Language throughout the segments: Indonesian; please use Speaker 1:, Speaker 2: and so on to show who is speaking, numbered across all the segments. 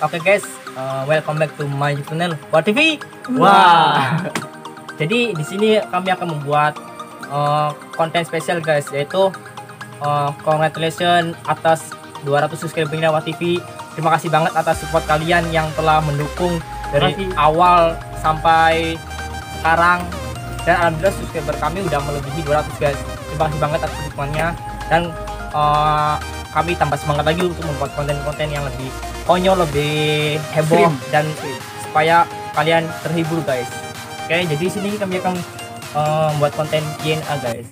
Speaker 1: Oke guys, welcome back to my channel Wah TV.
Speaker 2: Wah.
Speaker 1: Jadi di sini kami akan membuat konten spesial guys, yaitu congratulations atas 200 subscribernya Wah TV. Terima kasih banget atas support kalian yang telah mendukung dari awal sampai sekarang, dan alhamdulillah subscriber kami udah melebihi 200 guys. Terima kasih banget atas dukungannya, dan kami tambah semangat lagi untuk membuat konten-konten yang lebih konyol, lebih heboh, dan supaya kalian terhibur guys. Oke, jadi sini kami akan membuat konten Q&A guys.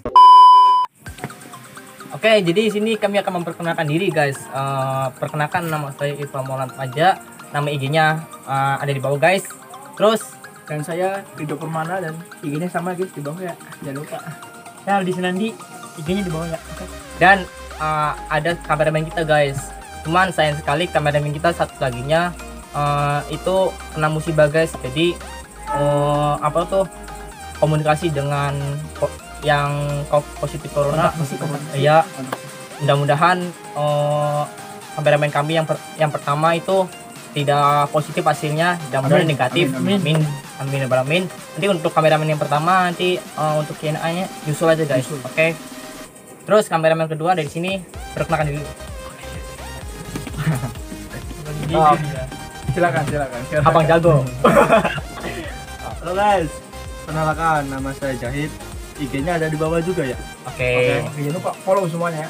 Speaker 1: Oke, jadi sini kami akan memperkenalkan diri guys. Perkenalkan, nama saya Irfan Maulana Faja, nama IG-nya ada di bawah guys. Terus
Speaker 2: Dan saya Rido Permana, dan IG-nya sama guys di bawah ya, jangan lupa.
Speaker 3: Saya Aldi Senandi, IG-nya di bawah ya.
Speaker 1: dan ada kameramen kita guys. Cuman sayang sekali kameramen kita satu laginya itu kena musibah guys. Jadi apa tuh, komunikasi dengan yang positif corona. Iya, mudah-mudahan kameramen kami yang pertama itu tidak positif hasilnya, dan mudah negatif. Amin. Amin. Nanti untuk kameramen yang pertama nanti untuk Q&A-nya nyusul aja guys. Oke. Terus kameramen kedua dari sini, perkenalkan diri.
Speaker 2: Silakan.
Speaker 1: Abang jago.
Speaker 4: Halo guys, perkenalkan nama saya Jahid. IG-nya ada di bawah juga ya.
Speaker 1: Oke.
Speaker 2: Jangan lupa follow semuanya ya.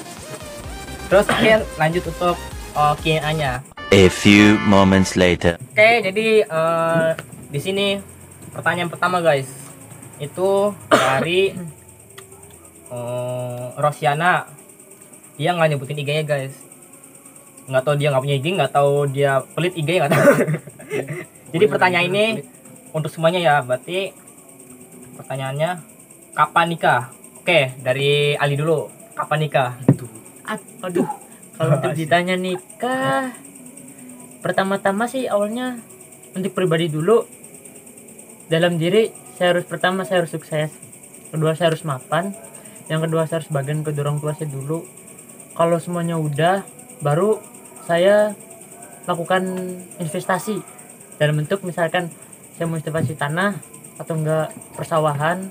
Speaker 1: Terus akhir lanjut untuk Q&A-nya.
Speaker 5: A few moments later.
Speaker 1: Oke, jadi di sini pertanyaan pertama guys, itu dari Rosiana. Dia nggak nyebutin IG-nya guys. Nggak tahu dia nggak punya IG, nggak tahu dia pelit IG, nggak tahu. Jadi pertanyaan ini untuk semuanya ya. Berarti pertanyaannya, kapan nikah? Oke, dari Ali dulu. Kapan nikah?
Speaker 3: Aduh, kalau untuk ditanya nikah, pertama-tama sih awalnya untuk pribadi dulu. Dalam diri saya harus sukses. Kedua saya harus mapan. Yang kedua saya harus bagian ke orang tua saya dulu. Kalau semuanya udah, baru saya lakukan investasi dalam bentuk misalkan saya mau investasi tanah atau enggak persawahan.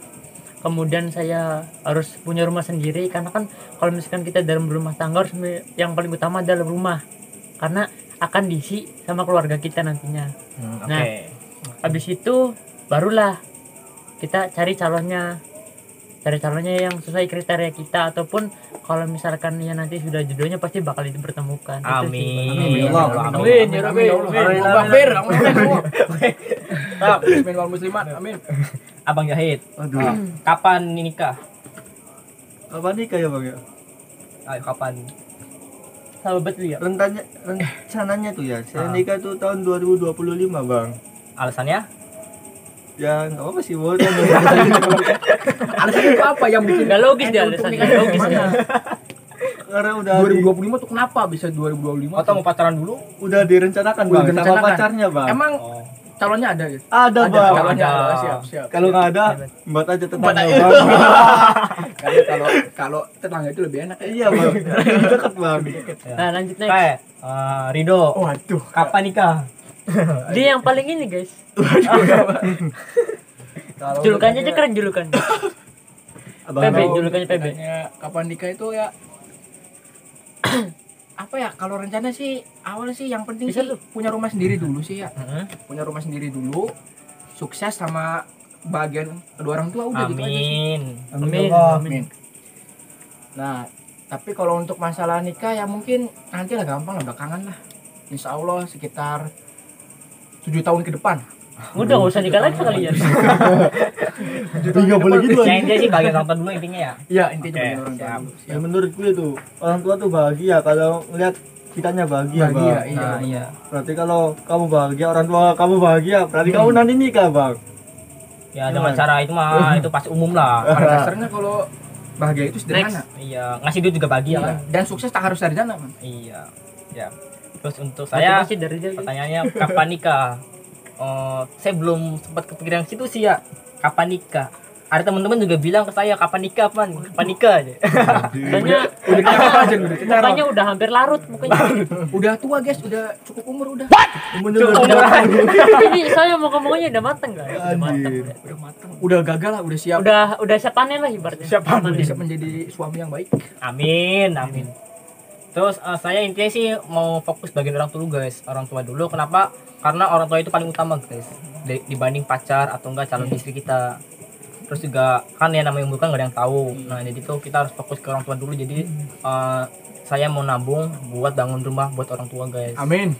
Speaker 3: Kemudian saya harus punya rumah sendiri, karena kan kalau misalkan kita dalam rumah tangga harus yang paling utama adalah rumah, karena akan diisi sama keluarga kita nantinya. Nah, habis itu barulah kita cari calonnya yang sesuai kriteria kita, ataupun kalau misalkan ya nanti sudah jodohnya pasti bakal dipertemukan.
Speaker 1: Amin.
Speaker 2: Amin. Bang Bir, Muslimin wal muslimat. Amin.
Speaker 1: Abang Jahid,
Speaker 4: Aduh.
Speaker 1: kapan nikah?
Speaker 4: Kapan nikah ya bang ya?
Speaker 1: Ayo, kapan?
Speaker 3: Sahabat lu ya.
Speaker 4: Rencananya tuh ya, saya nikah tuh tahun 2025 bang.
Speaker 1: Alasannya?
Speaker 4: Ya nggak apa sih bang.
Speaker 2: Alasannya itu apa yang bikin
Speaker 3: Gak logis dia alasannya, gak logis ya.
Speaker 4: Karena udah
Speaker 2: 2025 tuh kenapa bisa 2025?
Speaker 1: Atau mau pacaran dulu?
Speaker 4: udah direncanakan
Speaker 2: Udah
Speaker 4: bang sama
Speaker 2: direncanakan.
Speaker 4: pacarnya bang.
Speaker 2: Emang calonnya ada gitu?
Speaker 4: Ada bang.
Speaker 2: Calonnya
Speaker 1: ada.
Speaker 2: ada. Siap.
Speaker 4: Kalau nggak ada, buat aja tetangga
Speaker 2: aja.
Speaker 4: bang.
Speaker 2: Karena kalau tetangga itu lebih enak ya.
Speaker 4: Iya bang. Dekat bang.
Speaker 3: Nah, lanjut next.
Speaker 1: Oke, Rido,
Speaker 2: Waduh.
Speaker 1: kapan nikah?
Speaker 3: Dia yang paling ini, guys.
Speaker 2: Kalau
Speaker 3: Julukannya aja keren julukannya.
Speaker 4: Abang
Speaker 3: PB,
Speaker 4: tahu.
Speaker 3: julukannya PB.
Speaker 2: Kapan nikah itu ya? Apa ya, kalau rencana sih awal sih yang penting
Speaker 3: Bisa
Speaker 2: sih
Speaker 3: tuh.
Speaker 2: punya rumah sendiri dulu sih ya.
Speaker 1: Heeh.
Speaker 2: Punya rumah sendiri dulu, sukses sama bagian kedua orang tua, udah gitu aja sih.
Speaker 1: Amin.
Speaker 2: Amin. Nah, tapi kalau untuk masalah nikah ya mungkin nanti lah, gampang lah, belakangan lah. Insya Allah sekitar 7 tahun ke depan.
Speaker 3: Udah gak usah nikah lagi sekalian.
Speaker 4: Nggak boleh gitu.
Speaker 1: Yang dia sih bagian nonton dulu intinya ya.
Speaker 2: Iya, intinya
Speaker 1: Oke,
Speaker 2: bagian orang tua
Speaker 1: siap.
Speaker 2: dulu.
Speaker 4: Ya menurut gue tuh orang tua tuh bahagia kalau ngeliat kitanya bahagia,
Speaker 2: Bahagia,
Speaker 4: bang.
Speaker 2: iya.
Speaker 1: Nah, iya.
Speaker 4: Berarti kalau kamu bahagia, orang tua kamu bahagia, berarti kamu nanti nikah bang.
Speaker 1: Ya dengan cara itu mah itu pasti umum lah.
Speaker 2: Pada dasarnya kalau bahagia itu sederhana.
Speaker 1: Iya, ngasih duit juga bahagia kan.
Speaker 2: Dan sukses tak harus dari sana, Man.
Speaker 1: Iya. Ya. Terus untuk saya
Speaker 3: Motivasi dari dia.
Speaker 1: pertanyaannya, kapan nikah? Saya belum sempat kepikiran situ sih ya. Kapan nikah? ada teman-teman juga bilang ke saya kapan nikah aja.
Speaker 3: Soalnya
Speaker 2: Udah ditaro aja, udah ditaro.
Speaker 3: mukanya udah hampir larut mukanya.
Speaker 2: Udah tua guys, udah cukup umur udah.
Speaker 3: Ini saya mukanya udah mateng guys. Udah mateng.
Speaker 2: Udah matang, udah gagal lah, udah siap.
Speaker 3: Udah siap panen lah ibaratnya.
Speaker 2: Udah siap menjadi suami yang baik.
Speaker 1: Amin. Terus saya intinya sih mau fokus bagian orang tua dulu guys, orang tua dulu. Kenapa? Karena orang tua itu paling utama guys, dibanding pacar atau enggak calon istri kita. Terus juga kan ya namanya umur kan gak ada yang tahu. Nah jadi tuh kita harus fokus ke orang tua dulu. Jadi saya mau nabung buat bangun rumah buat orang tua guys.
Speaker 2: Amin.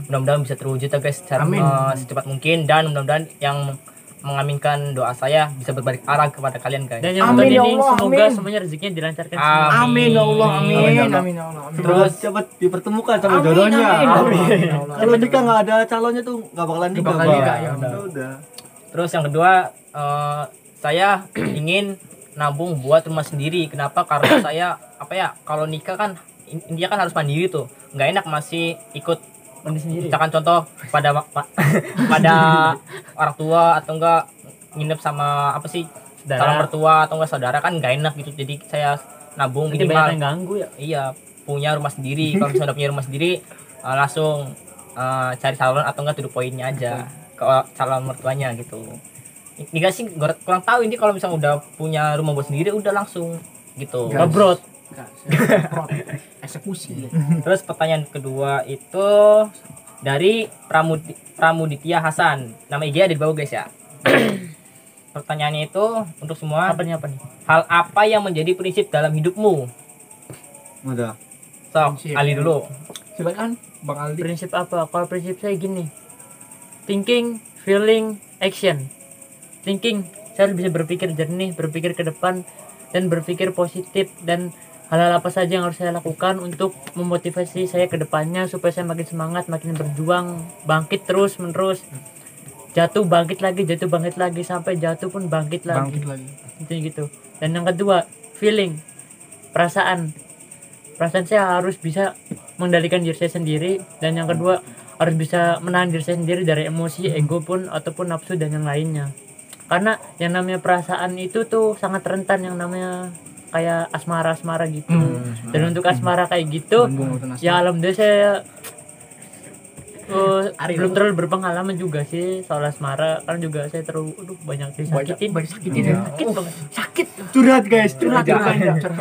Speaker 1: Mudah-mudahan bisa terwujud ya guys
Speaker 2: Amin.
Speaker 1: secepat mungkin, dan mudah-mudahan yang mengaminkan doa saya bisa berbalik arah kepada kalian guys.
Speaker 3: Dan yang
Speaker 2: Amin,
Speaker 3: nonton
Speaker 2: ya
Speaker 3: ini
Speaker 2: Allah,
Speaker 3: semoga
Speaker 2: amin.
Speaker 3: semuanya rezekinya dilancarkan
Speaker 1: Amin.
Speaker 3: semua.
Speaker 2: Amin ya Allah, amin.
Speaker 4: Amin, ya Allah.
Speaker 2: Amin ya Allah. Amin.
Speaker 4: Terus cepat dipertemukan sama
Speaker 2: Amin,
Speaker 4: jodohnya.
Speaker 2: amin.
Speaker 4: Kalau nikah nggak ada calonnya tuh nggak bakalan nikah.
Speaker 2: bakalan
Speaker 4: Bang.
Speaker 2: nikah, ya.
Speaker 4: Udah.
Speaker 1: Terus yang kedua saya ingin nabung buat rumah sendiri. Kenapa? Karena saya kalau nikah kan intinya kan harus mandiri tuh. Nggak enak masih ikut
Speaker 3: Sendiri.
Speaker 1: misalkan contoh pada pada orang tua atau enggak nginep sama
Speaker 3: Saudara.
Speaker 1: calon mertua atau enggak saudara kan nggak enak gitu. Jadi saya nabung
Speaker 3: Nanti banyak yang
Speaker 1: minimal
Speaker 3: ganggu ya.
Speaker 1: iya punya rumah sendiri. Kalau misalnya udah punya rumah sendiri langsung cari calon atau enggak to the point-nya aja ke calon mertuanya gitu. Ini gak sih kurang tahu ini kalau misalnya udah punya rumah buat sendiri udah langsung gitu.
Speaker 2: Gas.
Speaker 3: Ngebrot.
Speaker 2: Eksekusi.
Speaker 1: Terus pertanyaan kedua itu dari Pramuditya Hasan. Nama IG ada di bawah guys ya. Pertanyaannya itu untuk semua.
Speaker 3: Apa nih?
Speaker 1: Hal apa yang menjadi prinsip dalam hidupmu?
Speaker 4: Udah.
Speaker 1: So,
Speaker 2: Prinsip.
Speaker 1: Ali dulu.
Speaker 2: Silakan Bang Aldi.
Speaker 3: Prinsip apa? Kalau prinsip saya gini. Thinking, feeling, action. Thinking, saya harus bisa berpikir jernih, berpikir ke depan, dan berpikir positif, dan hal-hal apa saja yang harus saya lakukan untuk memotivasi saya ke depannya supaya saya makin semangat, makin berjuang, bangkit terus menerus. Jatuh bangkit lagi sampai jatuh pun bangkit lagi.
Speaker 2: Bangkit lagi.
Speaker 3: Gitu. Dan yang kedua, feeling, perasaan saya harus bisa mengendalikan diri saya sendiri, dan yang kedua harus bisa menahan diri saya sendiri dari emosi, ego pun ataupun nafsu dan yang lainnya. Karena yang namanya perasaan itu tuh sangat rentan, yang namanya kayak asmara gitu. Dan untuk asmara kayak gitu, ya alhamdulillah saya belum terlalu berpengalaman juga sih soal asmara, karena juga saya terlalu banyak disakitin. Sakit banget. Sakit.
Speaker 4: Curhat guys, curhat.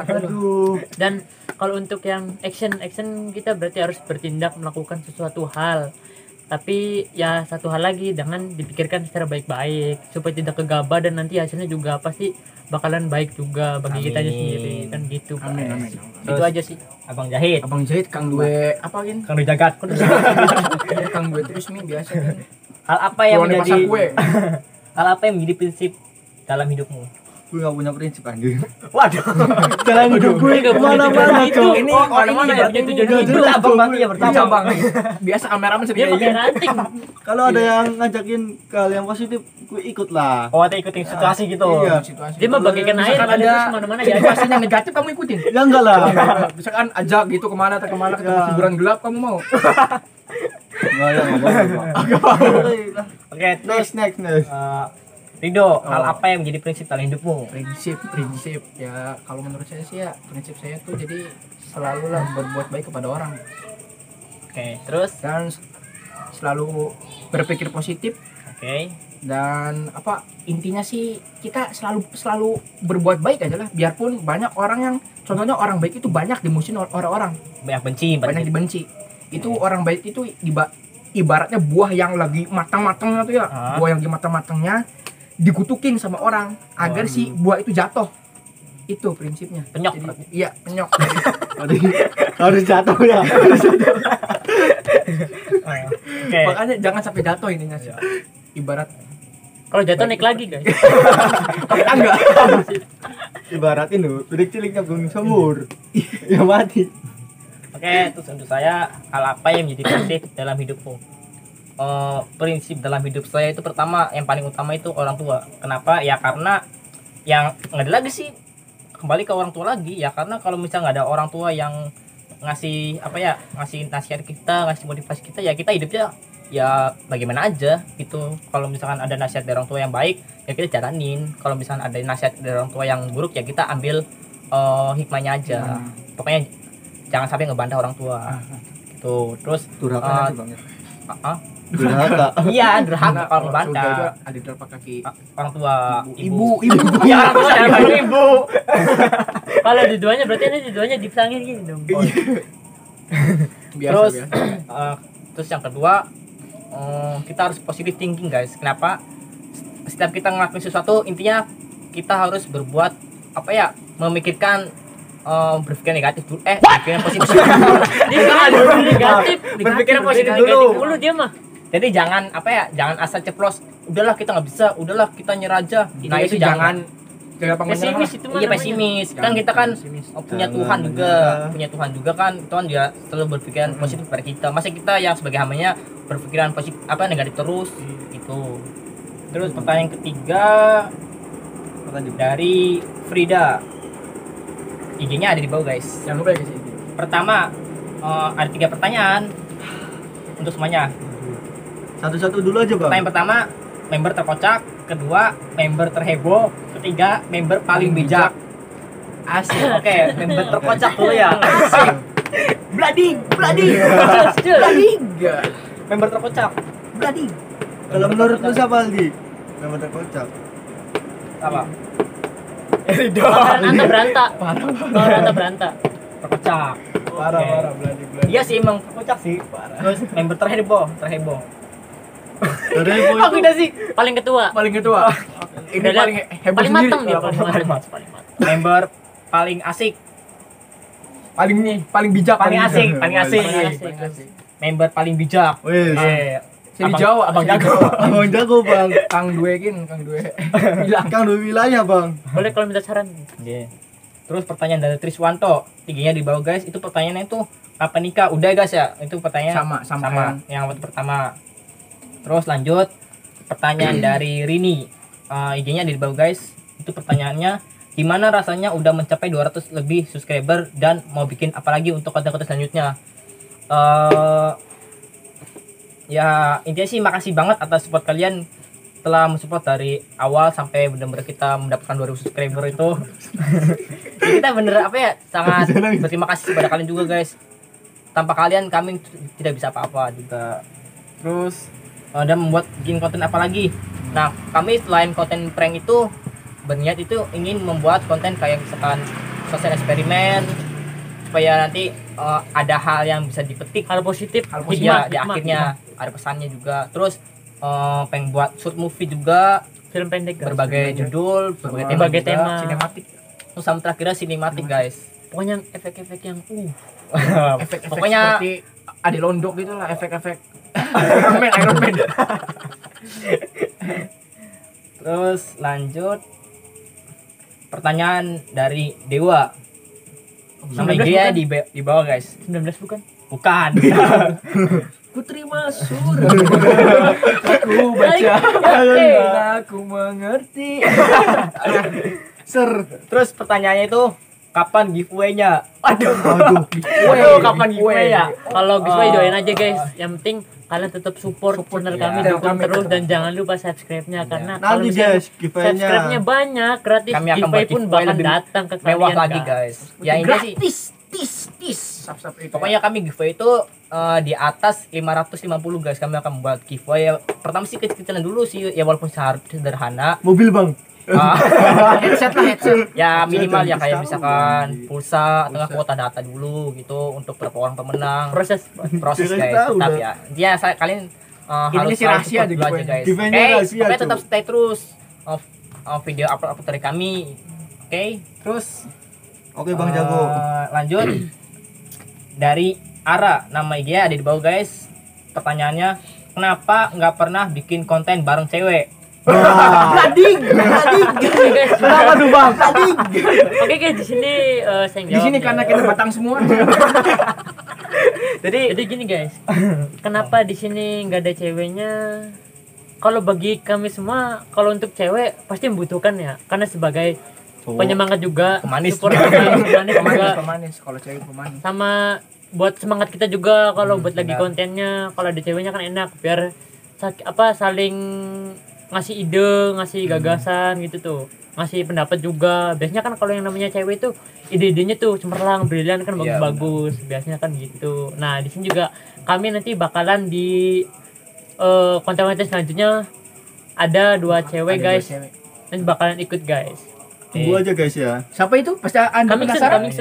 Speaker 2: Aduh.
Speaker 3: Dan kalau untuk yang action kita berarti harus bertindak melakukan sesuatu hal. Tapi ya satu hal lagi, jangan dipikirkan secara baik-baik supaya tidak gegabah, dan nanti hasilnya juga pasti bakalan baik juga bagi kita sendiri kan gitu.
Speaker 2: Amin,
Speaker 3: guys.
Speaker 2: amin.
Speaker 3: Itu aja sih.
Speaker 1: Abang Jahit.
Speaker 2: Abang Jahit Kang Dwe apa gin?
Speaker 1: Kang Jagat.
Speaker 2: Kang Dwe terus nih biasa kan.
Speaker 1: Hal apa yang
Speaker 2: Kalau di pasar
Speaker 1: menjadi
Speaker 2: kue.
Speaker 1: hal apa yang menjadi prinsip dalam hidupmu?
Speaker 4: Gue gak punya prinsip anjir.
Speaker 1: Waduh.
Speaker 4: Jalan hidup gue kemana-mana
Speaker 1: Itu
Speaker 4: tuh.
Speaker 1: ini
Speaker 2: mana-mana ya,
Speaker 1: punya tujuan
Speaker 4: Gak
Speaker 1: hidup.
Speaker 4: jelas
Speaker 1: Abang
Speaker 4: tuh.
Speaker 1: berarti ya
Speaker 2: Iya
Speaker 1: bertambah.
Speaker 2: Bang. Biasa kameramen
Speaker 3: Dia
Speaker 2: sendiri.
Speaker 3: pakai ranting.
Speaker 4: Kalau ada yang ngajakin ke hal yang positif, gue ikut lah.
Speaker 1: Oh, ada ikutin situasi gitu.
Speaker 4: Iya.
Speaker 2: Situasi.
Speaker 3: Dia mah bagaikan air,
Speaker 2: Misalkan
Speaker 3: ada
Speaker 2: ada
Speaker 3: kemana-mana ya.
Speaker 2: situasi yang negatif kamu ikutin.
Speaker 4: Ya enggak lah.
Speaker 2: Misalkan ajak gitu kemana ke tempat hiburan gelap kamu mau.
Speaker 4: Enggak ya, enggak mau.
Speaker 1: Oke, terus
Speaker 4: Next.
Speaker 1: Rido, hal apa yang menjadi prinsip dalam hidupmu?
Speaker 2: Prinsip ya kalau menurut saya sih ya prinsip saya tuh jadi selalu lah berbuat baik kepada orang
Speaker 1: Oke, terus
Speaker 2: dan selalu berpikir positif,
Speaker 1: oke.
Speaker 2: dan apa intinya sih kita selalu berbuat baik aja lah, biarpun banyak orang yang contohnya orang baik itu banyak dimusuhin orang-orang,
Speaker 1: Banyak benci,
Speaker 2: banyak dibenci. Itu orang baik itu ibaratnya buah yang lagi matang-matangnya tuh ya, buah yang lagi matang-matangnya dikutukin sama orang agar si buah itu jatuh. Itu prinsipnya.
Speaker 1: Penyok.
Speaker 2: Jadi, iya, penyok.
Speaker 4: Harus jatuh ya.
Speaker 1: Oke.
Speaker 2: Makanya jangan sampai jatuh ininya sih. Ibarat
Speaker 3: Kalau jatuh naik lagi guys.
Speaker 2: tangga.
Speaker 4: Ibaratin loh, udah ciliknya gunung sumur. Ya mati.
Speaker 1: Oke, terus untuk saya hal apa yang menjadi prinsip dalam hidupmu? Prinsip dalam hidup saya itu pertama, yang paling utama itu orang tua. Kenapa? Ya karena yang nggak ada lagi sih, kembali ke orang tua lagi ya, karena kalau misalnya nggak ada orang tua yang ngasih ngasih nasihat kita, ngasih motivasi kita, ya kita hidupnya ya bagaimana aja gitu. Kalau misalkan ada nasihat dari orang tua yang baik ya kita jalanin, kalau misalkan ada nasihat dari orang tua yang buruk ya kita ambil hikmahnya aja. Pokoknya jangan sampai ngebantah orang tua gitu. Terus
Speaker 4: Durhaka nanti Bang ya. Durhaka.
Speaker 1: iya durhaka kalau ngebantah
Speaker 2: ada telapak kaki
Speaker 1: orang tua,
Speaker 2: ibu
Speaker 1: ya orang tua dan ibu.
Speaker 3: Kalau dua-duanya berarti ini dua-duanya dipasangin gini dong.
Speaker 1: Terus terus yang kedua kita harus positive thinking guys. Kenapa? Setiap kita ngelakuin sesuatu intinya kita harus berbuat apa ya, memikirkan berpikir negatif dulu berpikir positif
Speaker 3: Negatif
Speaker 1: berpikir positif
Speaker 3: dulu dia mah.
Speaker 1: jadi jangan apa ya, jangan asal ceplos udahlah kita nggak bisa, udahlah kita nyerah aja. Nah itu jangan
Speaker 3: Pesimis itu mah
Speaker 1: iya
Speaker 3: namanya.
Speaker 1: pesimis kan, kita kan punya Tuhan juga, kan Tuhan dia selalu berpikiran positif pada kita. Masa kita yang sebagai hambanya berpikiran positif apa negatif terus gitu. Terus pertanyaan ketiga dari Frida, IG-nya ada di bawah guys.
Speaker 2: jangan lupa ya guys.
Speaker 1: Pertama ada 3 pertanyaan untuk semuanya.
Speaker 4: Satu-satu dulu aja Bang.
Speaker 1: Pertanyaan pertama, member terkocak. Kedua, member terheboh. Ketiga, member paling bijak. Asik. Oke, member terkocak dulu ya. Asik. Blading. Member terkocak. Blading.
Speaker 4: Kalau menurut lu siapa Aldi? Member terkocak.
Speaker 1: Apa?
Speaker 3: Ranta beranta.
Speaker 1: Terkocak.
Speaker 4: Parah
Speaker 1: Oke. Iya sih emang terkocak sih. Terus member terheboh.
Speaker 4: Dari
Speaker 1: Aku udah sih
Speaker 3: Paling ketua.
Speaker 2: Paling ketua ini
Speaker 3: Udah
Speaker 2: paling heboh
Speaker 3: paling
Speaker 2: sendiri.
Speaker 3: matang dia,
Speaker 1: Paling
Speaker 3: paling
Speaker 1: matang.
Speaker 3: matang.
Speaker 1: member paling asik.
Speaker 2: paling bijak
Speaker 1: Paling asik. Member paling bijak.
Speaker 4: Wih,
Speaker 2: sini Jawa
Speaker 1: Abang jago.
Speaker 4: Abang jago Bang.
Speaker 2: Kang Due bilang
Speaker 4: Kang dua wilayah Bang.
Speaker 3: Boleh kalau minta saran.
Speaker 1: Yeah. Terus pertanyaan dari Triswanto, tiganya di bawah guys. Itu pertanyaannya itu kapan nikah? Udah guys ya. Itu pertanyaan
Speaker 2: sama
Speaker 1: yang waktu pertama. Terus lanjut pertanyaan dari Rini, IG-nya di bawah guys. Itu pertanyaannya, gimana rasanya udah mencapai 200 lebih subscriber dan mau bikin apa lagi untuk konten-konten selanjutnya? Ya intinya sih makasih banget atas support kalian, telah mensupport dari awal sampai benar-benar kita mendapatkan 2000 subscriber itu. Ya, kita bener apa ya, sangat berterima kasih kepada kalian juga guys. Tanpa kalian kami tidak bisa apa-apa juga. Terus dan membuat bikin konten apa lagi. Nah kami selain konten prank itu berniat itu ingin membuat konten kayak misalkan sosial eksperimen, supaya nanti ada hal yang bisa dipetik,
Speaker 3: Hal positif.
Speaker 1: ya di akhirnya ada pesannya juga. Terus pengen buat short movie juga,
Speaker 3: Film pendek guys.
Speaker 1: berbagai judul,
Speaker 3: Berbagai
Speaker 1: juga,
Speaker 3: tema.
Speaker 1: sinematik. Terus sama terakhirnya sinematik guys.
Speaker 3: Pokoknya efek-efek yang
Speaker 2: efek
Speaker 1: Pokoknya
Speaker 2: seperti Ade Londok gitu lah, efek-efek Iron Man.
Speaker 1: Terus lanjut pertanyaan dari Dewa. Nama IG ya di bawah guys.
Speaker 3: 19 bukan?
Speaker 1: Bukan.
Speaker 2: Ku terima surat. Aku baca. Aku mengerti.
Speaker 1: Terus pertanyaannya itu kapan giveaway-nya?
Speaker 2: Aduh,
Speaker 1: Kapan giveaway ya?
Speaker 3: Kalau giveaway doain aja guys. Yang penting kalian tetap support channel
Speaker 1: ya.
Speaker 3: kami, dukung terus, dan jangan lupa subscribe-nya karena kalau
Speaker 4: Nanti
Speaker 3: misalnya
Speaker 4: guys, giveaway-nya.
Speaker 3: subscribe-nya banyak, gratis
Speaker 1: Kami akan
Speaker 3: giveaway
Speaker 1: buat
Speaker 3: pun
Speaker 1: giveaway
Speaker 3: bakal
Speaker 1: lebih
Speaker 3: datang ke
Speaker 1: Mewah
Speaker 3: kalian
Speaker 1: lagi guys. Ya ini sih
Speaker 2: tis. Sap itu.
Speaker 1: pokoknya kami giveaway itu di atas 550 guys. Kami akan membuat giveaway. Pertama sih kecil-kecilan dulu sih ya, walaupun sederhana.
Speaker 4: Mobil Bang.
Speaker 2: headset.
Speaker 1: Ya minimal ya kayak misalkan pulsa atau kuota data dulu gitu untuk beberapa orang pemenang.
Speaker 3: proses.
Speaker 1: Proses
Speaker 4: Kirain
Speaker 1: guys,
Speaker 4: tahu
Speaker 1: tetap
Speaker 4: dah.
Speaker 1: ya. Dia kalian harus
Speaker 2: sih rahasia
Speaker 1: support
Speaker 2: aja
Speaker 1: dulu aja
Speaker 2: giveaway-nya.
Speaker 1: guys.
Speaker 4: Giveaway-nya
Speaker 1: Oke,
Speaker 4: rahasia,
Speaker 1: pokoknya
Speaker 4: cuy.
Speaker 1: tetap stay terus video upload dari kami. Oke, terus
Speaker 4: Oke Bang jago.
Speaker 1: lanjut dari Ara, nama IG ada di bawah guys. Pertanyaannya, kenapa nggak pernah bikin konten bareng cewek?
Speaker 2: Lading.
Speaker 3: Kenapa tuh bang? Oke guys, di sini saya
Speaker 2: Di sini karena kita batang semua.
Speaker 3: Jadi gini guys, kenapa di sini nggak ada ceweknya? Kalau bagi kami semua, kalau untuk cewek pasti membutuhkan ya, karena sebagai penyemangat juga,
Speaker 1: Pemanis.
Speaker 3: support pemanis juga.
Speaker 2: Pemanis. Kalau cewek pemanis.
Speaker 3: Sama buat semangat kita juga kalau buat lagi
Speaker 1: benar.
Speaker 3: kontennya. Kalau ada ceweknya kan enak biar saling ngasih ide, ngasih gagasan gitu tuh, ngasih pendapat juga. Biasanya kan kalau yang namanya cewek itu ide-idenya tuh cemerlang, brilian kan
Speaker 1: Iya,
Speaker 3: bagus-bagus. Biasanya kan gitu. Nah di sini juga kami nanti bakalan di konten-konten selanjutnya ada 2 cewek
Speaker 2: Ada
Speaker 3: guys,
Speaker 2: dua cewek.
Speaker 3: nanti bakalan ikut guys.
Speaker 4: Tunggu aja guys ya.
Speaker 2: Siapa itu? Pasti Anda
Speaker 3: Kami
Speaker 2: penasaran?
Speaker 3: Coming.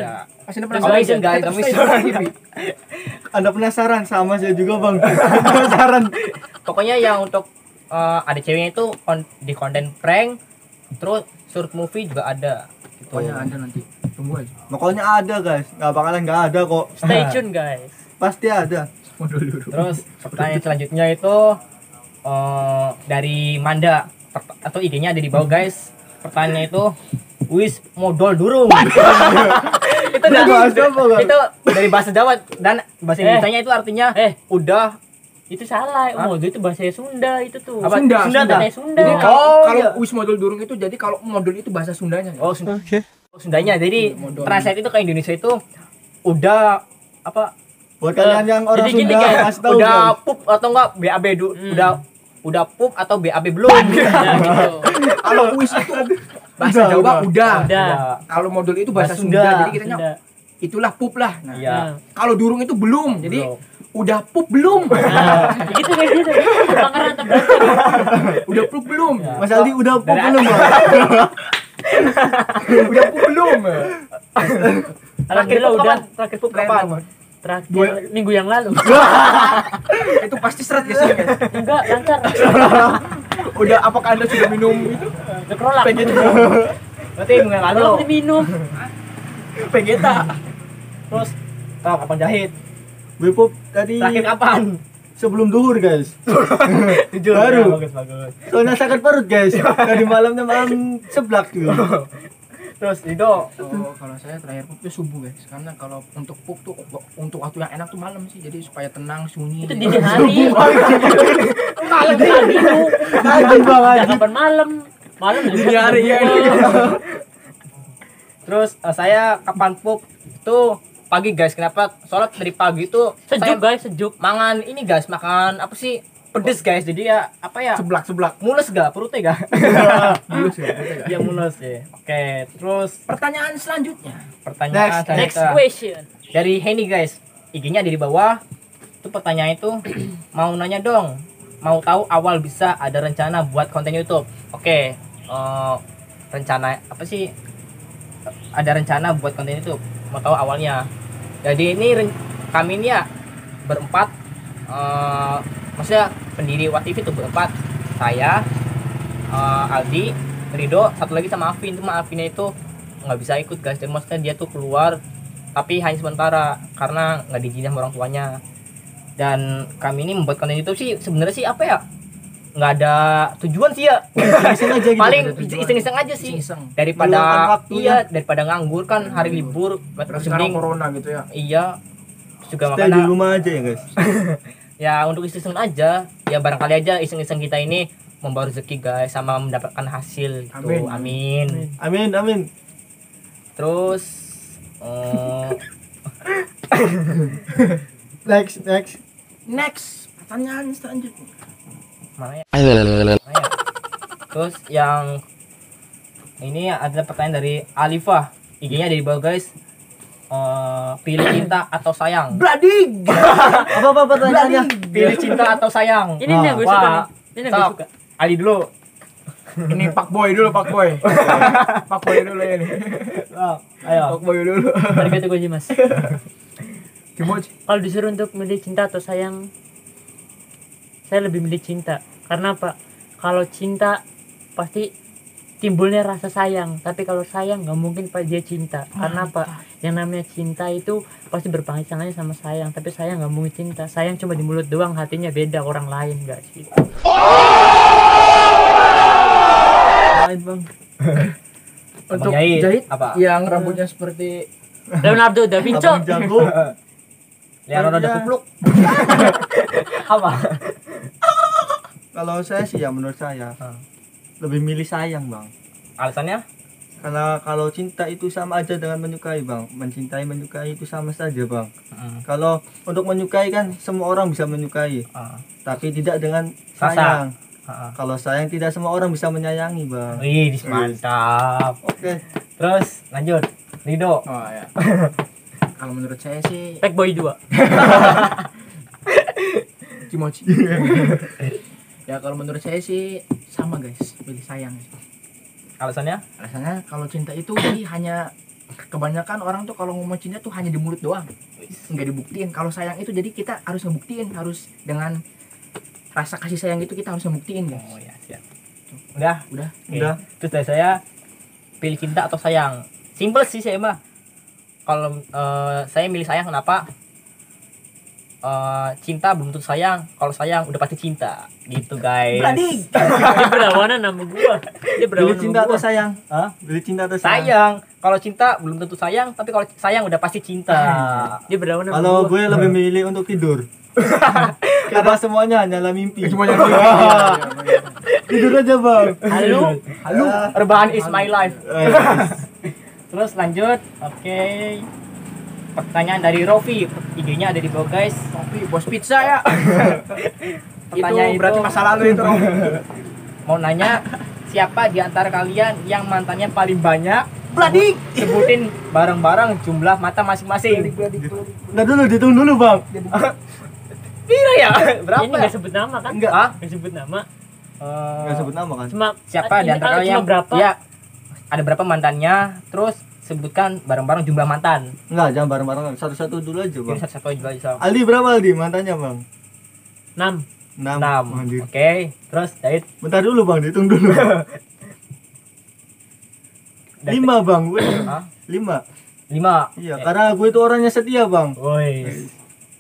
Speaker 2: Pasti Anda
Speaker 1: Coming
Speaker 2: penasaran?
Speaker 1: soon, guys,
Speaker 2: Tetap
Speaker 1: coming
Speaker 2: stay
Speaker 1: soon.
Speaker 2: di TV.
Speaker 4: Anda penasaran sama saya juga bang. Penasaran.
Speaker 1: Pokoknya yang untuk ada ceweknya itu di konten prank, terus short movie juga ada. Gitu.
Speaker 2: Pokoknya Anda nanti tunggu aja.
Speaker 4: Pokoknya ada guys. Nggak bakalan nggak ada kok.
Speaker 3: Stay tune guys.
Speaker 4: Pasti ada.
Speaker 2: Modal dulu.
Speaker 1: Terus pertanyaan selanjutnya itu dari Manda atau IG-nya ada di bawah guys. Pertanyaannya itu wis modal durung. Itu dari
Speaker 4: bahasa apa, Bang?
Speaker 1: itu dari bahasa Jawa dan bahasa Indonesia itu artinya udah
Speaker 3: Itu salah. Modul itu bahasa Sunda itu tuh.
Speaker 1: Apa?
Speaker 2: Sunda,
Speaker 1: Sunda,
Speaker 2: Sunda.
Speaker 3: Bahasa Sunda.
Speaker 2: Jadi
Speaker 1: Oh,
Speaker 2: kalau
Speaker 1: iya.
Speaker 2: wis modal durung itu jadi kalau modul itu bahasa Sundanya.
Speaker 1: oh Sunda. Oh, Sundanya. Jadi
Speaker 2: Modal.
Speaker 1: translate itu ke Indonesia itu udah apa?
Speaker 4: Buat kalian yang orang
Speaker 3: jadi gini,
Speaker 4: Sunda
Speaker 3: guys.
Speaker 4: kasih tahu
Speaker 1: Udah
Speaker 4: guys.
Speaker 1: pup atau enggak BAB udah pup atau BAB belum?
Speaker 3: Nah, gitu.
Speaker 2: Kalau wis itu bahasa
Speaker 4: Udah,
Speaker 2: Jawa
Speaker 4: udah.
Speaker 2: udah.
Speaker 3: Udah.
Speaker 2: Kalau modul itu bahasa
Speaker 1: Bahasa
Speaker 2: Sunda.
Speaker 1: Sunda.
Speaker 2: Jadi kitanya
Speaker 3: Sunda.
Speaker 2: itulah pup lah. Nah,
Speaker 1: Iya.
Speaker 2: kalau durung itu belum. Jadi
Speaker 1: Belum.
Speaker 2: udah pup belum?
Speaker 3: Nah, gitu kayak gitu. Pangeran terberat.
Speaker 2: Udah pup belum?
Speaker 4: Mas Aldi udah pup
Speaker 1: Dari
Speaker 4: belum bang?
Speaker 2: Udah pup belum?
Speaker 3: Alhamdulillah udah.
Speaker 1: Terakhir pup kapan?
Speaker 3: Terakhir minggu yang lalu.
Speaker 2: Itu pasti seret ya sih.
Speaker 3: Enggak, lancar.
Speaker 2: Udah apakah Anda sudah minum itu?
Speaker 3: Kekrolak.
Speaker 1: Berarti minggu yang lalu.
Speaker 3: Kalau diminum.
Speaker 1: Vegeta. Terus kapan jahit?
Speaker 4: Gue pup tadi
Speaker 1: Terakhir kapan?
Speaker 4: sebelum duhur guys.
Speaker 1: Jujur.
Speaker 4: Baru.
Speaker 1: Ya, bagus.
Speaker 4: Soalnya sakit perut guys. Tadi malamnya malam seblak tuh.
Speaker 1: Terus itu
Speaker 2: Oh, kalau saya terakhir pup itu subuh guys. Karena kalau untuk pup tuh untuk waktu yang enak tuh malam sih. Jadi supaya tenang, sunyi.
Speaker 3: Itu dini hari. Malam tadi tuh.
Speaker 4: Lagi bang
Speaker 3: Udah
Speaker 4: lagi.
Speaker 3: kapan malam? Malam
Speaker 2: Dini hari ya.
Speaker 1: terus saya kapan pup itu pagi guys. Kenapa? Soalnya dari pagi itu
Speaker 3: Sejuk guys, sejuk.
Speaker 1: mangan ini guys, makan apa sih? Pedes guys. Jadi ya apa ya?
Speaker 2: Seblak.
Speaker 1: Mules gak? Perutnya gak?
Speaker 2: Mulus ya.
Speaker 1: Iya mules ya. Oke, terus
Speaker 2: Pertanyaan selanjutnya.
Speaker 1: pertanyaan
Speaker 3: Next
Speaker 1: selanjutnya
Speaker 3: question.
Speaker 1: dari Henny guys. IG-nya ada di bawah. Itu pertanyaan itu mau nanya dong. Mau tahu awal bisa ada rencana buat konten YouTube. Oke, rencana apa sih? Ada rencana buat konten YouTube. Mau tahu awalnya. Jadi ini kami ini ya berempat. Maksudnya pendiri What TV itu berempat. Saya, Aldi, Rido, satu lagi sama Afin. Cuma Afinnya itu nggak bisa ikut guys. Dan maksudnya dia tuh keluar tapi hanya sementara karena nggak diizinin sama orang tuanya. Dan kami ini membuat konten YouTube sih sebenarnya sih apa ya, nggak ada tujuan sih ya.
Speaker 4: Iseng aja gitu.
Speaker 1: Paling
Speaker 2: ada tujuan.
Speaker 1: iseng-iseng aja sih.
Speaker 2: Iseng.
Speaker 1: Daripada
Speaker 4: Meluangkan waktunya.
Speaker 1: iya daripada nganggur kan hari libur.
Speaker 2: Terus
Speaker 1: Mending
Speaker 2: sekarang corona gitu ya.
Speaker 1: iya juga
Speaker 4: Stay di
Speaker 1: makanya
Speaker 4: rumah aja ya guys.
Speaker 1: ya untuk iseng aja ya, barangkali aja iseng-iseng kita ini membawa rezeki guys sama mendapatkan hasil gitu.
Speaker 2: Amin.
Speaker 1: Amin. Terus
Speaker 2: Next, pertanyaan selanjutnya.
Speaker 1: mana ya? Mana ya? Terus yang ini ada pertanyaan dari Alifah. IG-nya ada di bawah guys. Pilih cinta atau sayang?
Speaker 2: Bladig.
Speaker 4: Apa pertanyaannya?
Speaker 1: Pilih cinta atau sayang?
Speaker 3: Ini nih yang gue suka.
Speaker 1: Wah.
Speaker 3: nih. Ini yang gue
Speaker 1: Sok.
Speaker 3: suka.
Speaker 1: Ali dulu.
Speaker 2: Ini Pak Boy dulu, Pak Boy. Pak Boy dulu ya nih.
Speaker 1: Ayo.
Speaker 2: Pak Boy dulu.
Speaker 3: Mari kita gue mas.
Speaker 2: Gimana?
Speaker 3: Kalau disuruh untuk milih cinta atau sayang, saya lebih milih cinta. Karena apa? Kalau cinta pasti timbulnya rasa sayang, tapi kalau sayang nggak mungkin pak dia cinta. Karena apa? Yang namanya cinta itu pasti berpasangannya sama sayang, tapi sayang nggak mungkin cinta. Sayang cuma di mulut doang, hatinya beda orang lain guys. Gitu.
Speaker 4: Lain bang.
Speaker 2: Untuk
Speaker 1: Jahit.
Speaker 2: jahit
Speaker 1: Apa?
Speaker 2: yang rambutnya seperti
Speaker 3: Leonardo da Vinci.
Speaker 4: Abang jago.
Speaker 1: Leonardo
Speaker 4: Iya.
Speaker 1: kupluk. Apa?
Speaker 4: Kalau saya sih ya menurut saya lebih milih sayang bang.
Speaker 1: Alasannya?
Speaker 4: Karena kalau cinta itu sama aja dengan menyukai bang. Mencintai menyukai itu sama saja bang. Kalau untuk menyukai kan semua orang bisa menyukai, tapi tidak dengan sayang. Kalau sayang tidak semua orang bisa menyayangi bang.
Speaker 1: Wih, mantap.
Speaker 4: Oke.
Speaker 1: Terus lanjut, Rido.
Speaker 2: Oh ya. Kalau menurut saya sih
Speaker 3: Pack Boy 2.
Speaker 2: Kimochi. Ya kalau menurut saya sih sama guys, pilih sayang.
Speaker 1: Alasannya?
Speaker 2: Alasannya kalau cinta itu jadi hanya kebanyakan orang tuh kalau ngomong cinta tuh hanya di mulut doang, nggak dibuktiin. Kalau sayang itu jadi kita harus ngebuktiin, harus dengan rasa kasih sayang itu kita harus ngebuktiin guys.
Speaker 1: Oh ya, siap. Udah.
Speaker 2: Udah.
Speaker 4: Udah.
Speaker 1: Terus dari saya pilih cinta atau sayang. Simple sih saya mah. Kalau saya milih sayang kenapa? Cinta belum tentu sayang. Kalau sayang udah pasti cinta. Gitu guys.
Speaker 2: Berani.
Speaker 3: Dia berlawanan sama gua. Dia
Speaker 4: Pilih
Speaker 3: berlawanan
Speaker 4: cinta
Speaker 3: sama
Speaker 4: atau
Speaker 3: gua.
Speaker 4: sayang?
Speaker 1: Hah?
Speaker 4: Pilih cinta atau sayang?
Speaker 1: Sayang. Kalau cinta belum tentu sayang, tapi kalau sayang udah pasti cinta.
Speaker 3: Dia berlawanan sama
Speaker 4: Kalau
Speaker 3: gua.
Speaker 4: gue lebih milih untuk tidur. Karena semuanya hanyalah mimpi.
Speaker 2: Semuanya
Speaker 4: Tidur aja bang.
Speaker 1: Halo. Rebahan is my life. Terus lanjut. Oke. Pertanyaan dari Rofi. IG-nya ada di bawah guys.
Speaker 2: Tapi bos pizza ya.
Speaker 1: Pertanyaan
Speaker 2: Itu berarti
Speaker 1: itu-
Speaker 2: masa lalu itu.
Speaker 1: Mau nanya, siapa di antara kalian yang mantannya paling banyak?
Speaker 2: Bladik.
Speaker 1: Sebutin bareng-bareng jumlah mata masing-masing.
Speaker 4: Nah dulu dihitung dulu bang.
Speaker 1: Pira ya? Berapa?
Speaker 3: Ini enggak sebut nama kan?
Speaker 4: Enggak.
Speaker 1: Hah?
Speaker 3: Enggak sebut nama.
Speaker 4: Nggak sebut nama kan?
Speaker 3: Cuma
Speaker 1: Siapa di
Speaker 3: ini
Speaker 1: antara
Speaker 3: cuma
Speaker 1: kalian yang
Speaker 3: berapa?
Speaker 1: Ya, ada berapa mantannya? Terus sebutkan bareng-bareng jumlah mantan.
Speaker 4: Enggak, jangan bareng-bareng. Satu-satu dulu aja
Speaker 1: Jadi
Speaker 4: bang.
Speaker 1: satu-satu aja bisa.
Speaker 4: Aldi berapa Aldi mantannya bang?
Speaker 3: 6.
Speaker 1: 6.
Speaker 4: Anjir.
Speaker 1: Oke. Terus Daid.
Speaker 4: Bentar dulu bang, dihitung dulu. 5 bang, gue.
Speaker 1: Hah?
Speaker 4: 5.
Speaker 1: 5.
Speaker 4: Iya, karena gue itu orangnya setia bang.
Speaker 1: Woi.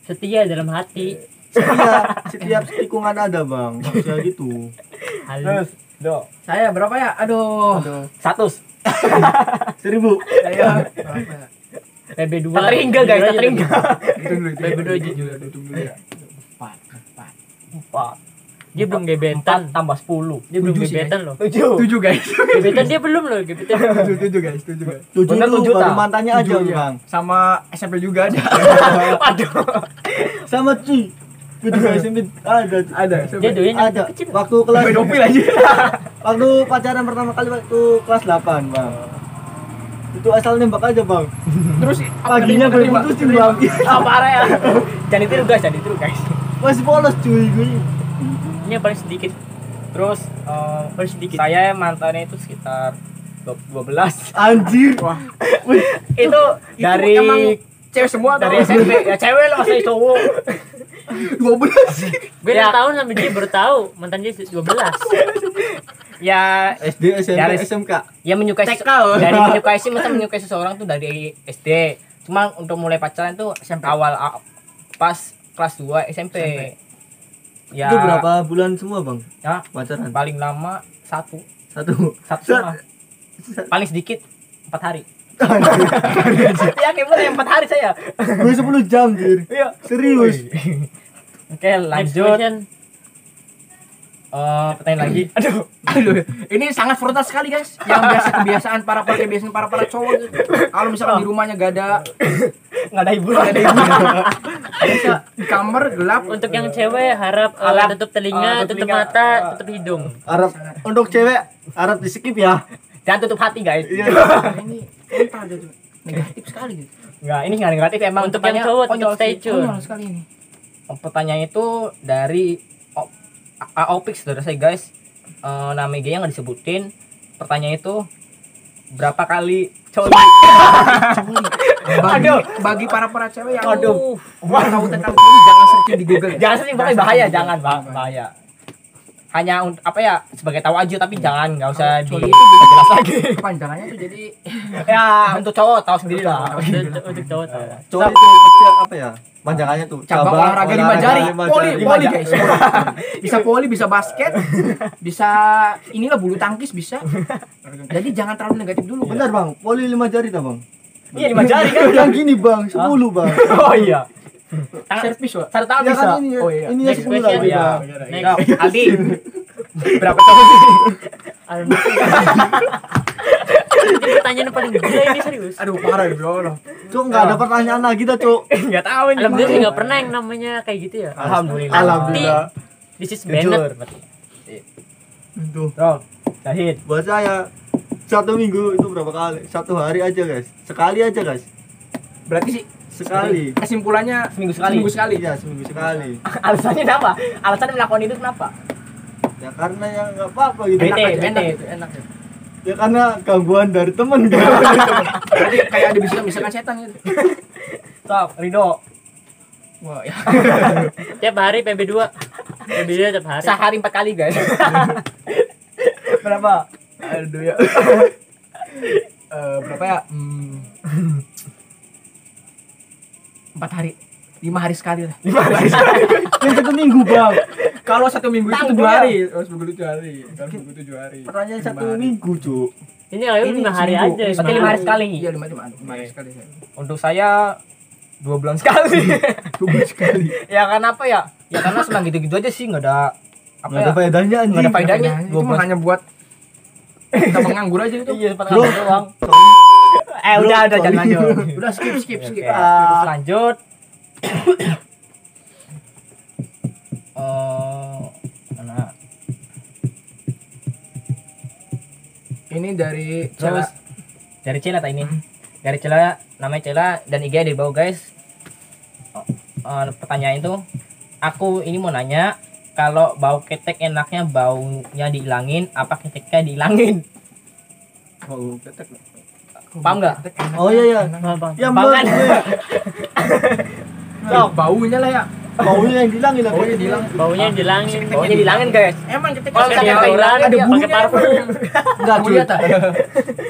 Speaker 3: Setia dalam hati.
Speaker 4: Setia, setiap tikungan ada bang. Nggak bisa gitu.
Speaker 3: Halus.
Speaker 1: Terus Do.
Speaker 2: Saya berapa ya? Aduh.
Speaker 1: 100.
Speaker 4: 1000.
Speaker 2: Saya berapa ya?
Speaker 3: PB2.
Speaker 1: Tertinggal guys, tertinggal.
Speaker 2: Hitung dulu, hitung
Speaker 3: Berdua
Speaker 2: dulu.
Speaker 3: jujur.
Speaker 2: Hitung dulu ya. 4.
Speaker 1: 4.
Speaker 3: Dia belum gebetan.
Speaker 1: Tambah 10.
Speaker 3: Dia belum
Speaker 2: 7 sih,
Speaker 3: gebetan loh.
Speaker 1: 7.
Speaker 2: 7 guys.
Speaker 3: Gebetan dia belum loh, gebetan.
Speaker 2: 7 guys, 7 guys.
Speaker 4: 7
Speaker 1: Bener,
Speaker 4: dulu
Speaker 1: 7
Speaker 4: baru
Speaker 1: tak?
Speaker 4: mantannya aja
Speaker 2: 7 ya.
Speaker 4: bang.
Speaker 2: Sama SMP juga ada.
Speaker 1: Waduh.
Speaker 4: Sama cuy. Gue juga SMP ada.
Speaker 2: Ada.
Speaker 3: Dia doyan yang
Speaker 4: Ada.
Speaker 3: kecil.
Speaker 4: Waktu kelas
Speaker 2: Pedofil aja.
Speaker 4: waktu pacaran pertama kali waktu kelas 8 bang. Itu asal nembak aja bang.
Speaker 2: Terus
Speaker 4: Paginya gue putusin bang.
Speaker 1: Ah, parah ya. Jangan ditiru guys, jangan ditiru guys.
Speaker 4: Masih polos cuy gue.
Speaker 3: Ini yang paling sedikit.
Speaker 1: Terus
Speaker 3: Paling sedikit.
Speaker 1: saya mantannya itu sekitar 12.
Speaker 4: Anjir.
Speaker 2: Wah,
Speaker 1: Itu dari
Speaker 2: emang cewek semua
Speaker 1: dari SMP. Ya cewek lah masa cowok.
Speaker 2: 12.
Speaker 3: Beda
Speaker 1: Ya.
Speaker 3: tahun sama dia baru tahu mantan dia 12.
Speaker 1: Ya
Speaker 4: SD, SMP,
Speaker 1: Dari-
Speaker 4: SMK.
Speaker 1: ya menyukai
Speaker 2: TK.
Speaker 1: dari menyukai sih masa menyukai seseorang tuh dari SD. Cuma untuk mulai pacaran tuh
Speaker 2: SMP.
Speaker 1: awal pas kelas 2 SMP. Ya
Speaker 4: Itu berapa bulan semua bang
Speaker 1: ya
Speaker 4: pacaran?
Speaker 1: paling lama satu
Speaker 4: Satu.
Speaker 1: setengah, paling sedikit 4 hari. Ya kayak yang 4 hari saya.
Speaker 4: Gue 10 jam jir.
Speaker 1: Iya.
Speaker 4: Serius.
Speaker 1: Oke
Speaker 3: Next
Speaker 1: lanjut.
Speaker 3: question.
Speaker 1: Pertanyaan lagi. Aduh.
Speaker 2: Aduh, ini sangat frontal sekali guys. Yang kebiasaan para cowok gitu. Kalau misalkan di rumahnya gak ada
Speaker 1: Nggak ada hiburan.
Speaker 2: bisa di kamar gelap.
Speaker 3: Untuk yang cewek harap
Speaker 1: Harap,
Speaker 3: tutup telinga,
Speaker 1: tutup
Speaker 3: tutup
Speaker 1: telinga,
Speaker 3: mata, tutup hidung.
Speaker 4: Harap untuk cewek harap di skip ya.
Speaker 1: Jangan tutup hati guys.
Speaker 2: Ini frontal gitu. Negatif sekali gitu.
Speaker 1: Nggak, ini nggak negatif emang.
Speaker 3: Untuk yang
Speaker 1: pertanyaan
Speaker 3: cowok
Speaker 1: konyol
Speaker 3: tetap stay
Speaker 1: sih.
Speaker 3: tune.
Speaker 2: Konyol sekali ini.
Speaker 1: Pertanyaan itu dari Aopix saudara saya guys. Nama IG-nya nggak disebutin. Pertanyaan itu berapa kali coli?
Speaker 2: Bagi para cewek yang
Speaker 1: Aduh.
Speaker 2: mau tahu tentang coli jangan searching di Google ya.
Speaker 1: Jangan sering pakai bahaya, jangan bahaya. Hanya apa ya sebagai tahu aja tapi jangan nggak usah
Speaker 2: Coli
Speaker 1: dijelas lagi.
Speaker 2: Panjangannya tuh jadi
Speaker 1: Ya untuk cowok tahu sendiri lah.
Speaker 3: Untuk cowok tahu.
Speaker 4: Cowok itu kecil apa ya? Panjangannya tuh
Speaker 2: cabang olahraga 5 jari. Poli
Speaker 1: jari.
Speaker 2: guys. Bisa poli, bisa basket, bisa inilah bulu tangkis bisa. Jadi jangan terlalu negatif dulu.
Speaker 4: Bentar bang, poli 5 jari tak bang?
Speaker 1: Iya 5 jari kan.
Speaker 4: Yang gini bang, 10 bang.
Speaker 1: Oh iya. Tangan
Speaker 2: Servis Wak.
Speaker 1: satu tangan
Speaker 4: Ya
Speaker 1: bisa.
Speaker 4: kan ini,
Speaker 2: Oh, iya.
Speaker 4: ini ya
Speaker 3: Next
Speaker 4: 10
Speaker 3: question.
Speaker 4: lagi
Speaker 1: Iya.
Speaker 4: bang.
Speaker 1: Ya, Aldi. Berapa cowok sih?
Speaker 3: Ini pertanyaan paling gila ini serius.
Speaker 2: Aduh parah ya Allah.
Speaker 4: Cuk, enggak ada pertanyaan lagi dah, Cuk.
Speaker 1: Enggak tahu ini.
Speaker 3: Alhamdulillah sih nggak pernah yang namanya kayak gitu ya.
Speaker 1: Alhamdulillah.
Speaker 4: Alhamdulillah.
Speaker 3: This is
Speaker 1: Jujur.
Speaker 3: Bennett.
Speaker 4: Tuh.
Speaker 1: Tuh, Syahid.
Speaker 4: Buat saya 1 minggu itu berapa kali? 1 hari aja, guys. Sekali aja, guys.
Speaker 2: Berarti sih
Speaker 4: Sekali.
Speaker 2: kesimpulannya
Speaker 1: Seminggu sekali.
Speaker 2: Seminggu sekali.
Speaker 4: Iya, seminggu sekali.
Speaker 1: Alasannya kenapa? Alasan melakukan itu kenapa?
Speaker 4: Ya karena ya enggak apa-apa gitu.
Speaker 1: Bete,
Speaker 2: aja,
Speaker 1: bete.
Speaker 2: enak gitu, enak ya.
Speaker 4: Ya karena gangguan dari temen gitu.
Speaker 2: Berarti kayak ada bisikan setan gitu.
Speaker 1: Sok, Rido.
Speaker 2: Wah, ya.
Speaker 3: Tiap hari PB2. PB2 tiap hari.
Speaker 1: Sehari 4 kali, guys.
Speaker 2: Berapa? Aduh ya. Berapa ya? 4 hari. 5 hari sekali lah. 5 hari sekali.
Speaker 4: Yang 1 minggu, Bang.
Speaker 2: Kalau 1 minggu itu
Speaker 1: Tanggung
Speaker 2: 7
Speaker 1: ya.
Speaker 2: hari. Oh, seminggu itu 7 hari. Kalau seminggu 7 hari.
Speaker 4: Pertanyaan 1
Speaker 2: 5 hari.
Speaker 4: minggu, Cuk.
Speaker 3: Ini ayo 5 hari
Speaker 2: seminggu.
Speaker 3: aja.
Speaker 1: Berarti 5 hari sekali.
Speaker 2: Iya, 5 hari sekali.
Speaker 1: Untuk saya 2 bulan sekali.
Speaker 2: 2 bulan sekali.
Speaker 1: Ya karena apa ya? Ya karena senang gitu-gitu aja sih, enggak ada apa
Speaker 4: Enggak ada
Speaker 1: ya?
Speaker 4: faedahnya anjing.
Speaker 1: Nggak ada faedahnya.
Speaker 2: Itu mah hanya buat kita menganggur aja itu.
Speaker 1: Iya, seperti itu doang. Udah jangan lanjut.
Speaker 2: Udah skip.
Speaker 1: Oke, terus lanjut. Mana?
Speaker 2: Ini dari
Speaker 1: Terus dari Cela tak ini? Dari Cela, namanya Cela dan IG di bawah, guys. Pertanyaan itu, aku ini mau nanya, kalau bau ketek enaknya baunya dihilangin apa keteknya dihilangin?
Speaker 2: bau ketek.
Speaker 1: Paham nggak?
Speaker 4: Oh iya iya.
Speaker 3: Bang.
Speaker 4: Yang
Speaker 1: Bangan.
Speaker 2: Baunya lah ya.
Speaker 4: Baunya yang dihilangin lah.
Speaker 2: Baunya dihilang.
Speaker 3: Baunya dilangin.
Speaker 1: Baunya dihilangin, guys.
Speaker 2: Emang ketek
Speaker 1: Kalau
Speaker 3: Pakai
Speaker 1: ketek
Speaker 3: deodoran,
Speaker 1: hilang,
Speaker 2: ada
Speaker 1: dia
Speaker 2: bulunya.
Speaker 3: pakai parfum.
Speaker 4: Enggak, cuy.
Speaker 2: Bulunya tak?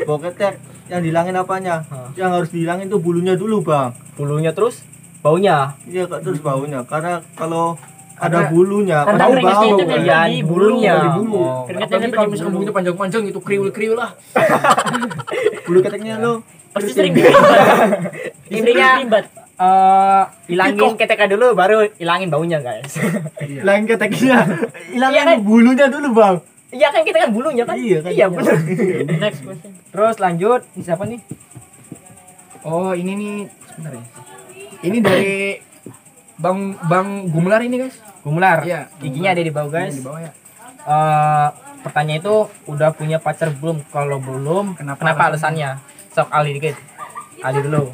Speaker 4: Bau ketek yang dihilangin apanya? Yang harus dihilangin tuh bulunya dulu, Bang.
Speaker 1: bulunya terus baunya.
Speaker 4: Iya, Kak, terus baunya. Karena kalau ada bulunya,
Speaker 3: Karena
Speaker 4: bau
Speaker 3: keringatnya
Speaker 4: bau.
Speaker 3: itu
Speaker 4: kan.
Speaker 3: nempel di bulunya.
Speaker 2: Di bulu.
Speaker 1: Oh.
Speaker 3: Keringatnya
Speaker 2: Apalagi
Speaker 3: nempel
Speaker 2: kalau
Speaker 3: di
Speaker 2: misalkan
Speaker 3: bulu.
Speaker 2: bulunya panjang-panjang itu kriwil-kriwil lah.
Speaker 4: Bulu keteknya lo.
Speaker 3: Pasti sering ditimbat.
Speaker 1: Intinya
Speaker 3: Ditimbat.
Speaker 1: hilangin keteknya dulu baru hilangin baunya, guys.
Speaker 4: Hilangin keteknya. Hilangin
Speaker 1: Iya kan?
Speaker 4: bulunya dulu, Bang.
Speaker 1: Iya kan kita kan bulunya kan?
Speaker 4: Iya kan?
Speaker 1: Iya benar.
Speaker 3: Next question.
Speaker 1: Terus lanjut, ini siapa nih?
Speaker 2: Oh, ini nih sebentar ya. Ini dari Bang Gumlar ini, guys.
Speaker 1: Gumular.
Speaker 2: Iya.
Speaker 1: IG-nya ada di bawah, guys.
Speaker 2: Ini di bawah ya.
Speaker 1: Pertanyaan itu udah punya pacar belum? Kalau belum, kenapa alasannya? Sok Ali dikit. Ali dulu.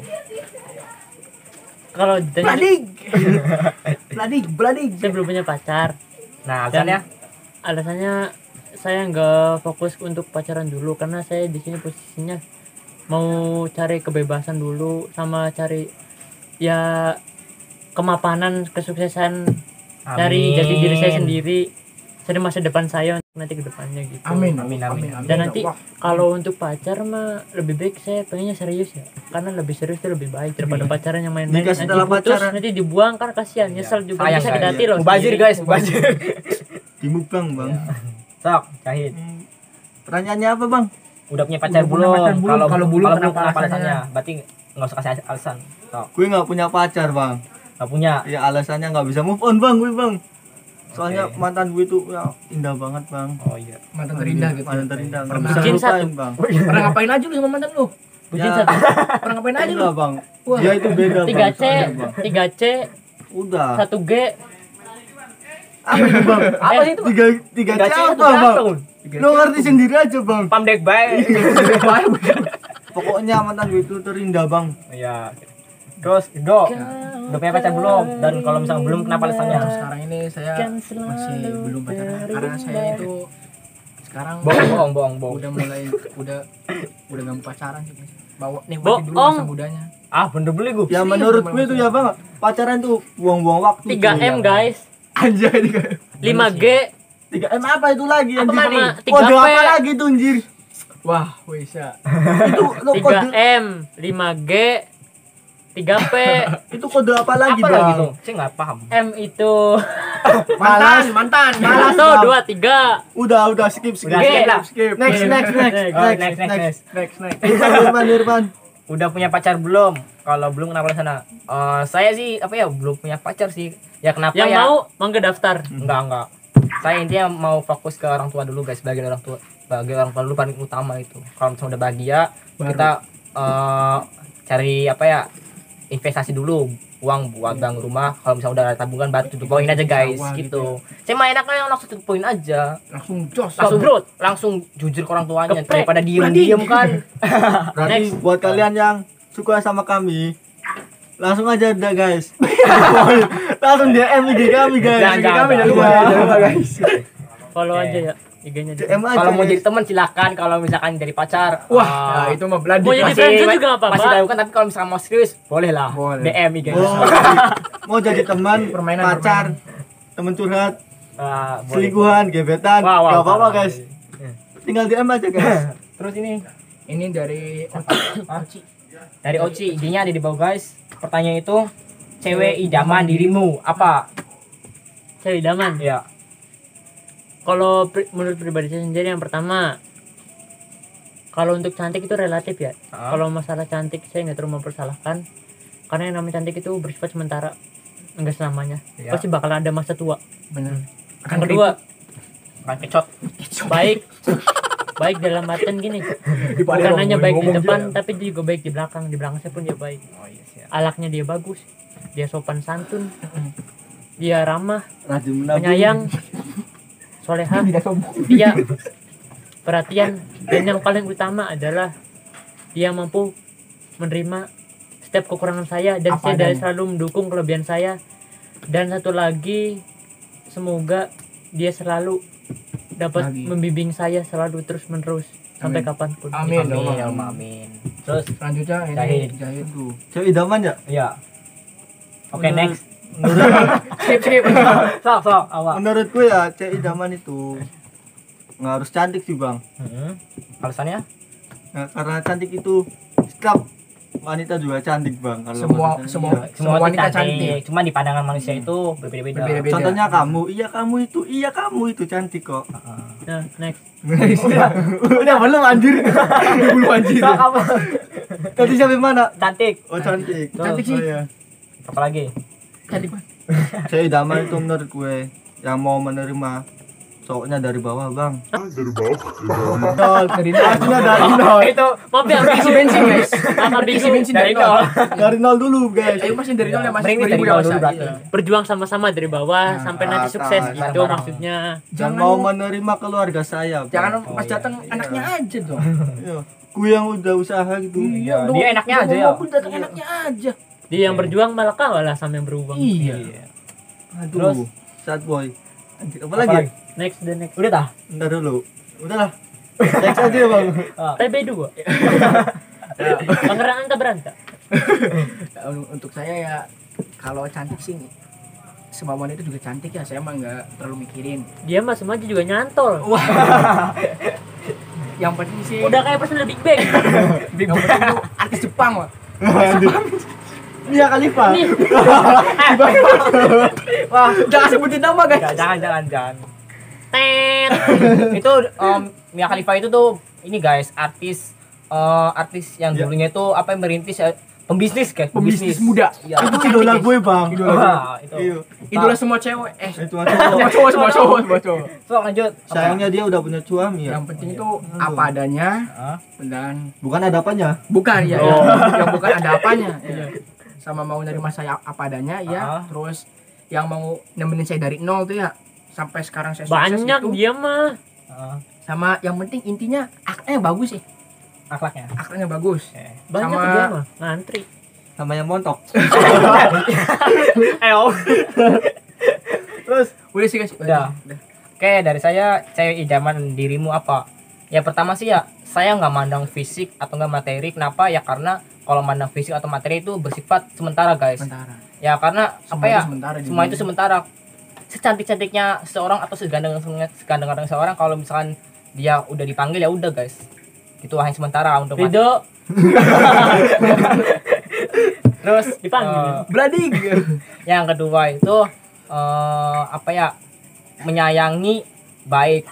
Speaker 3: Kalau ditanya
Speaker 4: Bladik.
Speaker 3: saya belum punya pacar.
Speaker 1: Nah,
Speaker 3: Dan
Speaker 1: alasannya
Speaker 3: alasannya saya nggak fokus untuk pacaran dulu karena saya di sini posisinya mau cari kebebasan dulu sama cari ya kemapanan, kesuksesan dari jadi diri saya sendiri, dari masa depan saya nanti ke depannya gitu.
Speaker 2: Amin.
Speaker 1: Amin.
Speaker 3: Dan nanti
Speaker 2: Wah,
Speaker 3: kalau untuk pacar mah lebih baik saya pengennya serius ya, karena lebih serius itu lebih baik daripada pacaran yang main-main.
Speaker 4: Nikah
Speaker 3: Nanti
Speaker 4: setelah
Speaker 3: putus,
Speaker 4: pacaran.
Speaker 3: nanti dibuang kan kasihan, nyesel juga
Speaker 1: Sayang,
Speaker 3: bisa kedati loh.
Speaker 1: Mubazir,
Speaker 3: sendiri.
Speaker 1: guys, mubazir.
Speaker 4: Dimukbang, Bang.
Speaker 1: Sok, Syahid.
Speaker 4: Pertanyaannya apa, Bang?
Speaker 1: Udah punya pacar
Speaker 2: Udah punya
Speaker 1: belum?
Speaker 2: pacar belum? Kalau belum, kenapa
Speaker 1: alasannya?
Speaker 2: alasannya?
Speaker 1: Berarti nggak usah kasih alasan. Sok,
Speaker 4: Gue nggak punya pacar, Bang.
Speaker 1: nggak punya.
Speaker 4: Ya alasannya nggak bisa move on, Bang, gue, Bang. Soalnya
Speaker 1: Oke.
Speaker 4: mantan gue itu ya indah banget, Bang.
Speaker 1: Oh iya.
Speaker 2: mantan terindah gitu.
Speaker 4: Mantan terindah. Nggak
Speaker 2: Pernah.
Speaker 4: bisa
Speaker 3: Bucin
Speaker 4: lupain,
Speaker 3: satu.
Speaker 4: Bang.
Speaker 2: Pernah ngapain aja lu sama mantan lu?
Speaker 3: Bucin
Speaker 4: Ya.
Speaker 3: satu.
Speaker 2: Pernah ngapain aja lu?
Speaker 4: Enggak, Bang.
Speaker 2: Wah.
Speaker 4: Dia itu beda,
Speaker 3: 3C,
Speaker 4: Bang. Soalnya, Bang.
Speaker 3: 3C,
Speaker 4: Udah.
Speaker 3: 1G.
Speaker 4: Apa itu, Bang?
Speaker 1: Apa sih itu?
Speaker 4: Tiga C
Speaker 1: C
Speaker 4: apa, Bang? Lo ngerti sendiri aja, Bang.
Speaker 1: Pamdek baik.
Speaker 4: Pokoknya mantan gue itu terindah, Bang.
Speaker 1: Iya. Terus Indo, udah punya pacar belum? Dan kalau misalnya belum, kenapa alasannya?
Speaker 2: Sekarang ini saya masih belum pacaran karena saya itu sekarang
Speaker 1: Bohong.
Speaker 2: udah mulai udah nggak mau pacaran sih, guys. Bawa nih
Speaker 3: Bohong.
Speaker 2: dulu masa mudanya.
Speaker 1: Ah, bener beli gue.
Speaker 4: Ya menurut gue tuh ya, Bang, pacaran tuh buang-buang waktu.
Speaker 3: 3M guys,
Speaker 2: Anjay ini kan.
Speaker 3: 5G,
Speaker 4: 3M apa itu lagi
Speaker 1: Apa
Speaker 4: anjir?
Speaker 1: nih?
Speaker 4: Kode
Speaker 3: 3P.
Speaker 4: apa lagi tuh anjir?
Speaker 2: Wah, Wisa.
Speaker 4: Itu lo kode
Speaker 3: 3M, 5G, 3P.
Speaker 4: itu kode apa lagi,
Speaker 1: Apa
Speaker 4: Bang?
Speaker 1: lagi tuh? Saya nggak paham.
Speaker 3: M itu
Speaker 2: Mantan.
Speaker 4: Malas,
Speaker 3: 1,
Speaker 4: Bang.
Speaker 3: 2, 3.
Speaker 4: Udah skip.
Speaker 1: Udah, skip lah.
Speaker 4: Next.
Speaker 1: Oh, next.
Speaker 4: Irfan.
Speaker 1: Udah punya pacar belum? Kalau belum, kenapa alasannya? Saya sih apa ya, belum punya pacar sih. Ya kenapa
Speaker 3: Yang
Speaker 1: ya?
Speaker 3: mau mangga daftar.
Speaker 1: Enggak. Saya intinya mau fokus ke orang tua dulu, guys, sebagai orang tua. sebagai orang tua dulu paling utama itu. Kalau misalnya udah bahagia kita cari apa ya, investasi dulu, uang buat bangun rumah. Kalau misalnya udah ada tabungan baru tutup poin aja guys
Speaker 2: Sawah
Speaker 1: gitu. Saya mah enaknya langsung tutup poin aja,
Speaker 2: langsung jos.
Speaker 1: langsung jujur ke orang tuanya
Speaker 3: Geprek.
Speaker 1: daripada diem kan.
Speaker 4: Berarti buat kalian yang suka sama kami, langsung aja dah guys. Langsung DM IG kami guys.
Speaker 1: Jangan
Speaker 2: Kami
Speaker 1: lupa.
Speaker 2: jangan lupa guys.
Speaker 3: Follow
Speaker 1: Oke.
Speaker 3: aja ya IG-nya.
Speaker 4: DM aja.
Speaker 1: Kalau mau
Speaker 4: guys.
Speaker 1: jadi teman silakan, kalau misalkan dari pacar
Speaker 2: Wah, nah, itu mah beladi.
Speaker 3: Mau jadi
Speaker 1: masih
Speaker 3: friendzone juga nggak apa-apa.
Speaker 1: masih dilakukan, tapi kalau misalkan mau serius boleh lah.
Speaker 2: Boleh.
Speaker 1: DM IG.
Speaker 4: Mau jadi teman,
Speaker 2: Permainan,
Speaker 4: pacar, temen curhat,
Speaker 1: Boleh.
Speaker 4: selingkuhan, gebetan,
Speaker 1: Wah,
Speaker 4: gak apa-apa
Speaker 1: wah.
Speaker 4: guys. Tinggal DM aja guys.
Speaker 1: Terus ini
Speaker 2: dari Oci.
Speaker 1: dari Oci, IG-nya ada di bawah guys. Pertanyaan itu, cewek idaman dirimu apa?
Speaker 3: Cewek idaman.
Speaker 1: Ya.
Speaker 3: Kalau menurut pribadi saya sendiri, yang pertama, kalau untuk cantik itu relatif ya. Kalau masalah cantik saya nggak terlalu mempersalahkan, karena yang namanya cantik itu bersifat sementara, enggak selamanya.
Speaker 1: Ya.
Speaker 3: Pasti bakal ada masa tua.
Speaker 2: Bener.
Speaker 3: Yang kedua,
Speaker 1: Kan kecot.
Speaker 3: baik dalam artian gini, bukan hanya baik di depan tapi juga baik di belakang. Di belakang saya pun dia baik.
Speaker 1: Oh iya sih.
Speaker 3: Alaknya dia bagus, dia sopan santun, dia ramah,
Speaker 4: Rajin menabung.
Speaker 3: penyayang, solehah, dia perhatian, dan yang paling utama adalah dia mampu menerima setiap kekurangan saya, dan
Speaker 2: Apa
Speaker 3: saya
Speaker 2: adanya.
Speaker 3: selalu mendukung kelebihan saya. Dan satu lagi, semoga dia selalu dapat
Speaker 2: Lagi.
Speaker 3: membimbing saya selalu terus menerus sampai
Speaker 2: Amin.
Speaker 3: kapanpun.
Speaker 2: Amin.
Speaker 1: Amin, amin. Terus
Speaker 2: Selanjutnya ini
Speaker 1: Jahit.
Speaker 2: Jahit tuh.
Speaker 4: Cewek idaman ya?
Speaker 1: ya. Oke,
Speaker 4: Menurut-
Speaker 1: next.
Speaker 2: Skip.
Speaker 1: Sok, awak.
Speaker 4: Menurutku ya cewek idaman itu nggak harus cantik sih bang.
Speaker 1: Alasannya?
Speaker 4: Nah, karena cantik itu setiap wanita juga cantik bang. Kalau
Speaker 2: Semua
Speaker 4: menurut saya,
Speaker 2: semua
Speaker 4: iya.
Speaker 2: semua wanita cantik.
Speaker 1: Cuma di pandangan manusia itu berbeda-beda.
Speaker 2: Berbeda-beda.
Speaker 4: Contohnya kamu, iya kamu itu cantik kok.
Speaker 3: Nah, next.
Speaker 4: Udah belum anjir.
Speaker 2: Belum anjir.
Speaker 1: Sok, apa?
Speaker 4: Tadi sampai mana?
Speaker 1: Cantik.
Speaker 4: Oh cantik.
Speaker 2: Cantik sih.
Speaker 4: Oh, iya.
Speaker 1: Apa lagi?
Speaker 2: Cantik banget.
Speaker 4: Cewek idaman itu menurut gue yang mau menerima cowoknya dari bawah bang.
Speaker 2: Dari
Speaker 4: Artinya dari nol.
Speaker 1: Itu
Speaker 3: Maaf ya,
Speaker 2: isi bensin guys.
Speaker 3: Kakak
Speaker 2: Isi
Speaker 3: bingung.
Speaker 2: bensin
Speaker 1: dari
Speaker 2: dari nol.
Speaker 4: Dari nol dulu guys.
Speaker 2: Ayo masih dari nol ya, masih
Speaker 1: Mending dari
Speaker 2: beribu
Speaker 1: nol
Speaker 2: dewasa.
Speaker 1: dulu berarti.
Speaker 2: Iya.
Speaker 3: Berjuang sama-sama dari bawah sampai nanti
Speaker 4: atas.
Speaker 3: sukses gitu
Speaker 1: Bareng-bareng.
Speaker 3: maksudnya.
Speaker 4: Jangan mau menerima keluarga saya. Bang.
Speaker 2: Jangan
Speaker 1: Oh,
Speaker 2: pas
Speaker 1: iya.
Speaker 2: datang anaknya aja dong.
Speaker 4: Iya. Gue yang udah usaha gitu.
Speaker 1: Iya, dia enaknya aja ya.
Speaker 2: Pun datang enaknya aja.
Speaker 3: Dia yang berjuang malah kalah sama yang beruang.
Speaker 2: Iya.
Speaker 4: Aduh.
Speaker 1: Terus?
Speaker 4: Sad boy. Anjir, apa lagi?
Speaker 3: Next, the next.
Speaker 1: Udah tah?
Speaker 4: Ntar dulu. Udahlah. Next aja bang.
Speaker 3: TB2. Pangeran Anta Beranta.
Speaker 2: Untuk saya ya kalau cantik sih semua wanita juga cantik ya, saya mah nggak terlalu mikirin.
Speaker 3: Dia mah semuanya juga nyantol.
Speaker 2: Yang penting sih
Speaker 3: Udah kayak personal Big Bang.
Speaker 2: yang penting tuh artis Jepang mah.
Speaker 4: Mia Khalifa.
Speaker 3: Nih,
Speaker 2: Wah, jangan sebutin nama guys.
Speaker 1: Jangan.
Speaker 3: tet.
Speaker 1: Itu Mia Khalifa itu tuh ini guys, artis yang
Speaker 4: Ya.
Speaker 1: dulunya itu apa yang merintis pembisnis guys,
Speaker 2: Pembisnis muda.
Speaker 1: Iya.
Speaker 4: Itu idola gue bang.
Speaker 1: Wah, itu.
Speaker 4: Iya.
Speaker 2: Idola semua cewek.
Speaker 4: Itu
Speaker 2: Semua cowok, semua cowok.
Speaker 1: So, lanjut.
Speaker 4: sayangnya dia udah punya suami ya.
Speaker 2: Yang penting itu apa adanya
Speaker 1: Hah?
Speaker 2: dan
Speaker 4: Bukan ada apanya.
Speaker 2: bukan ya,
Speaker 1: Oh.
Speaker 2: yang bukan ada apanya. Ya. Sama mau nerima saya apa adanya ya. Terus yang mau nemenin saya dari nol tuh ya sampai sekarang saya sukses
Speaker 3: Banyak
Speaker 2: itu.
Speaker 3: dia mah.
Speaker 2: Sama yang penting intinya akhlaknya bagus sih.
Speaker 1: Akhlaknya.
Speaker 2: Akhlaknya bagus.
Speaker 3: Banyak
Speaker 2: Sama-
Speaker 3: dia mah. Ngantri.
Speaker 4: Sama yang montok.
Speaker 2: Terus udah sih guys.
Speaker 1: Udah. Oke, dari saya cewek idaman dirimu apa? Ya pertama sih ya, saya nggak mandang fisik atau nggak materi. Kenapa? Ya karena kalau mandang fisik atau materi itu bersifat sementara guys.
Speaker 2: Sementara.
Speaker 1: Ya karena
Speaker 2: Semua
Speaker 1: apa ya?
Speaker 2: itu sementara di
Speaker 1: Semua
Speaker 2: dunia.
Speaker 1: itu sementara. Secantik-cantiknya seseorang atau seganteng-ganteng seseorang, kalau misalkan dia udah dipanggil ya udah guys. Itu hanya sementara untuk
Speaker 3: Rido
Speaker 1: Terus
Speaker 3: dipanggil.
Speaker 2: Bladik.
Speaker 1: yang kedua itu apa ya? Menyayangi baik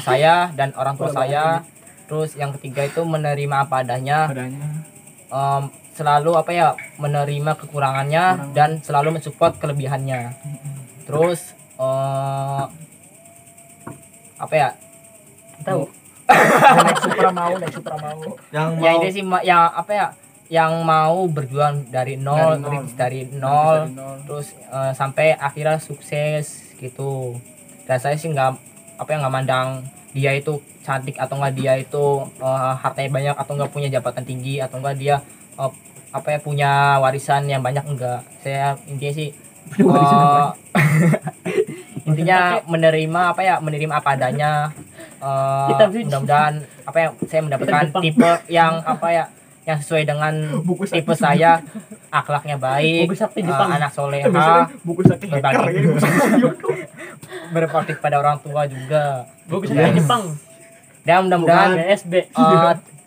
Speaker 1: saya dan orang tua saya. Terus yang ketiga itu menerima apa adanya.
Speaker 2: Adanya.
Speaker 1: Selalu apa ya, menerima kekurangannya dan selalu mensupport kelebihannya. Terus apa ya,
Speaker 3: Tahu.
Speaker 2: naik Supra mau.
Speaker 4: Yang
Speaker 1: Ya
Speaker 4: mau
Speaker 1: ini sih yang apa ya? Yang mau berjuang dari nol, rintis dari nol, terus sampai akhirnya sukses gitu. Dan saya sih nggak mandang dia itu cantik atau enggak, dia itu hartanya banyak atau enggak, punya jabatan tinggi atau enggak, dia punya warisan yang banyak, enggak. Saya intinya sih intinya menerima apa adanya. Mudah-mudahan saya mendapatkan tipe yang yang sesuai dengan tipe saya, akhlaknya baik, anak soleha, berbakti, berbakti pada orang tua juga.
Speaker 3: Bagus kayak Jepang.
Speaker 1: Dan mudah-mudahan
Speaker 3: SB.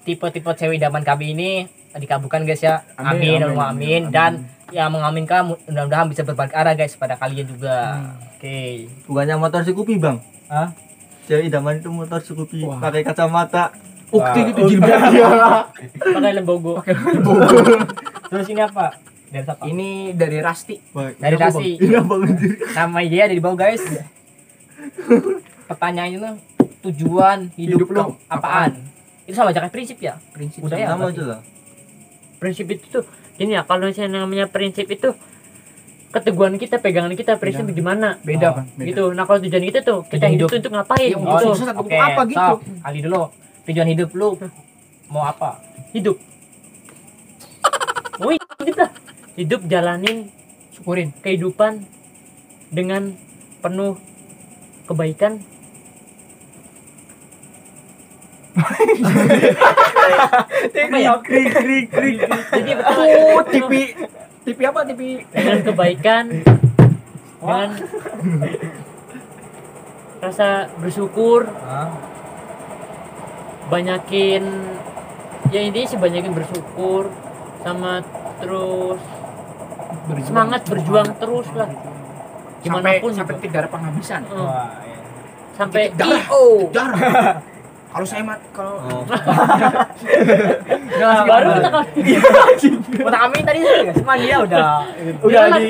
Speaker 1: tipe-tipe cewek idaman kami ini dikabulkan guys ya. Amin. Dan yang mengaminkan mudah-mudahan bisa berbalik arah guys pada kalian juga. Oke.
Speaker 4: bukannya motor Scoopy, Bang.
Speaker 1: Hah?
Speaker 4: Cewek idaman itu motor Scoopy, pakai kacamata.
Speaker 2: Ukti gitu jilbab.
Speaker 3: Pakai lembogo.
Speaker 1: Terus ini apa? Dari siapa?
Speaker 2: Ini dari Rasti.
Speaker 1: Dari Rasi.
Speaker 4: Iya, Bang.
Speaker 1: Nama dia ada di bawah guys. Pertanyaannya tuh, tujuan hidup lo apaan? Itu sama aja kayak prinsip ya?
Speaker 2: Prinsip
Speaker 1: Udah ya?
Speaker 4: Sama aja lah.
Speaker 3: Prinsip itu tuh gini ya, kalau misalnya namanya prinsip itu keteguhan kita, pegangan kita, prinsip di mana?
Speaker 2: beda, Bang.
Speaker 3: Gitu. Nah, kalau tujuan kita tuh, kita
Speaker 1: Tujuan
Speaker 3: hidup
Speaker 1: hidup.
Speaker 3: tuh untuk ngapain?
Speaker 2: Iya,
Speaker 3: Gitu.
Speaker 2: sukses atau apa gitu.
Speaker 1: so, Ali dulu. Tujuan hidup lu mau apa?
Speaker 3: Hidup. Wih, hidup lah. Hidup jalanin
Speaker 2: Syukurin.
Speaker 3: kehidupan dengan penuh kebaikan. Apa ya?
Speaker 4: Krik.
Speaker 3: Jadi betul.
Speaker 2: TV apa? TV
Speaker 3: Dengan kebaikan, dengan rasa bersyukur, banyakin, ya intinya sih banyakin bersyukur, sama terus semangat berjuang terus lah, dimanapun
Speaker 2: sampai
Speaker 3: juga.
Speaker 2: tidak ada penghabisan.
Speaker 3: Sampai
Speaker 2: Darah.
Speaker 3: IO.
Speaker 2: Darah. Kalau saya kalau
Speaker 3: Baru kita kan
Speaker 1: Kota kami tadi semua dia udah
Speaker 3: di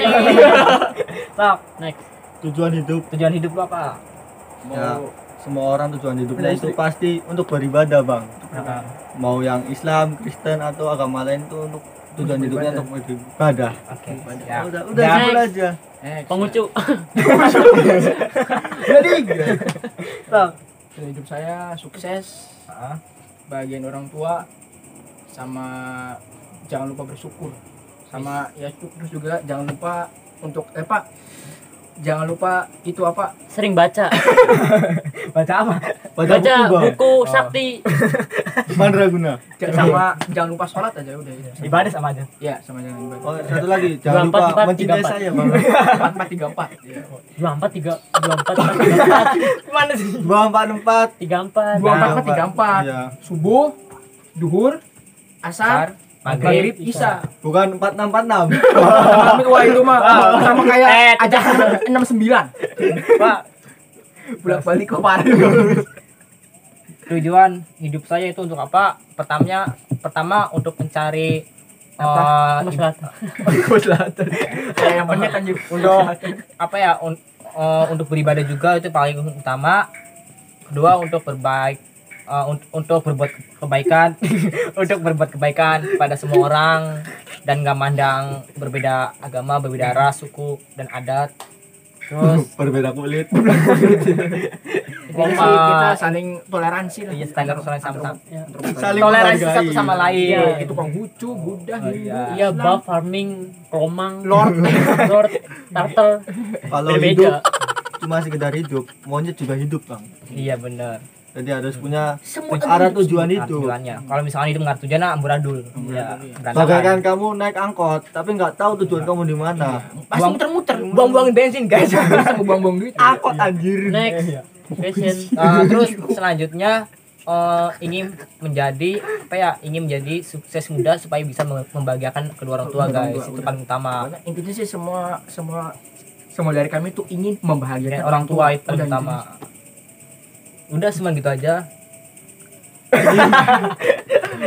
Speaker 1: Sok,
Speaker 3: next.
Speaker 4: Tujuan hidup.
Speaker 1: tujuan hidup lu apa?
Speaker 4: Ya, semua orang tujuan hidupnya itu pasti untuk beribadah, Bang. Mau yang Islam, Kristen atau agama lain itu untuk tujuan hidupnya untuk beribadah.
Speaker 1: Oke.
Speaker 4: Udah
Speaker 1: Ya.
Speaker 4: simpel aja.
Speaker 3: Pengucu.
Speaker 2: jadi
Speaker 1: Sok.
Speaker 2: hidup saya sukses, bagian orang tua, sama jangan lupa bersyukur, sama ya terus juga jangan lupa untuk jangan lupa itu apa,
Speaker 3: Sering baca.
Speaker 1: Baca apa?
Speaker 3: Baca
Speaker 4: Bang.
Speaker 3: buku sakti.
Speaker 4: Mandraguna.
Speaker 2: sama jangan lupa sholat aja udah itu.
Speaker 1: Ibadah sama aja.
Speaker 2: Ya sama jangan ibadah.
Speaker 4: Oh, satu lagi, jangan
Speaker 3: 24,
Speaker 4: lupa
Speaker 3: 4,
Speaker 4: mencintai
Speaker 3: 34.
Speaker 4: saya, Bang.
Speaker 2: 4434. Iya.
Speaker 3: 24, 34,
Speaker 1: Mana sih?
Speaker 4: 2464.
Speaker 3: 34.
Speaker 2: 2434.
Speaker 4: Iya.
Speaker 2: Subuh, duhur, asar, maghrib, isya.
Speaker 4: Bukan 4646.
Speaker 2: Wah itu mah sama kayak ajak 69.
Speaker 1: Pak,
Speaker 2: Bolak-balik kok parah.
Speaker 1: tujuan hidup saya itu untuk apa? Pertama untuk mencari
Speaker 3: Selatan.
Speaker 2: Yang bener kan juga.
Speaker 1: untuk untuk beribadah juga, itu paling utama. Kedua untuk untuk berbuat kebaikan untuk berbuat kebaikan pada semua orang dan nggak mandang berbeda agama, berbeda ras, suku dan adat. Terus
Speaker 4: Berbeda kulit.
Speaker 2: Intinya sih kita saling toleransi lah.
Speaker 1: iya, standar sama
Speaker 4: Saling
Speaker 1: toleransi
Speaker 4: menghargai.
Speaker 1: satu sama lain.
Speaker 3: Iya,
Speaker 2: Itu Konghucu, Buddha, Hindu,
Speaker 3: Iya,
Speaker 2: Islam,
Speaker 3: buff farming, romang,
Speaker 2: Lord.
Speaker 3: lord, turtle.
Speaker 4: Kalau
Speaker 3: Berbeda.
Speaker 4: hidup cuma sekedar hidup, monyet juga hidup, Bang.
Speaker 1: Iya benar.
Speaker 4: Jadi harus punya
Speaker 2: Semua
Speaker 4: arah tujuan
Speaker 1: Nah,
Speaker 4: hidup.
Speaker 1: tujuannya. Kalau misalkan hidup nggak tujuan, amburadul. Iya.
Speaker 4: Bagaikan kamu naik angkot tapi nggak tahu tujuan kamu di mana.
Speaker 2: Pasti muter-muter.
Speaker 1: buang-buangin bensin guys.
Speaker 2: Mau buang-buang duit.
Speaker 4: Angkot anjir.
Speaker 3: Next. Question.
Speaker 1: Terus selanjutnya ingin menjadi ingin menjadi sukses muda supaya bisa membahagiakan kedua orang tua guys. Itu paling utama.
Speaker 2: Pokoknya intinya sih semua dari kami tuh ingin membahagiakan
Speaker 1: Orang tua itu
Speaker 2: Udah,
Speaker 1: paling utama. Udah cuma gitu aja.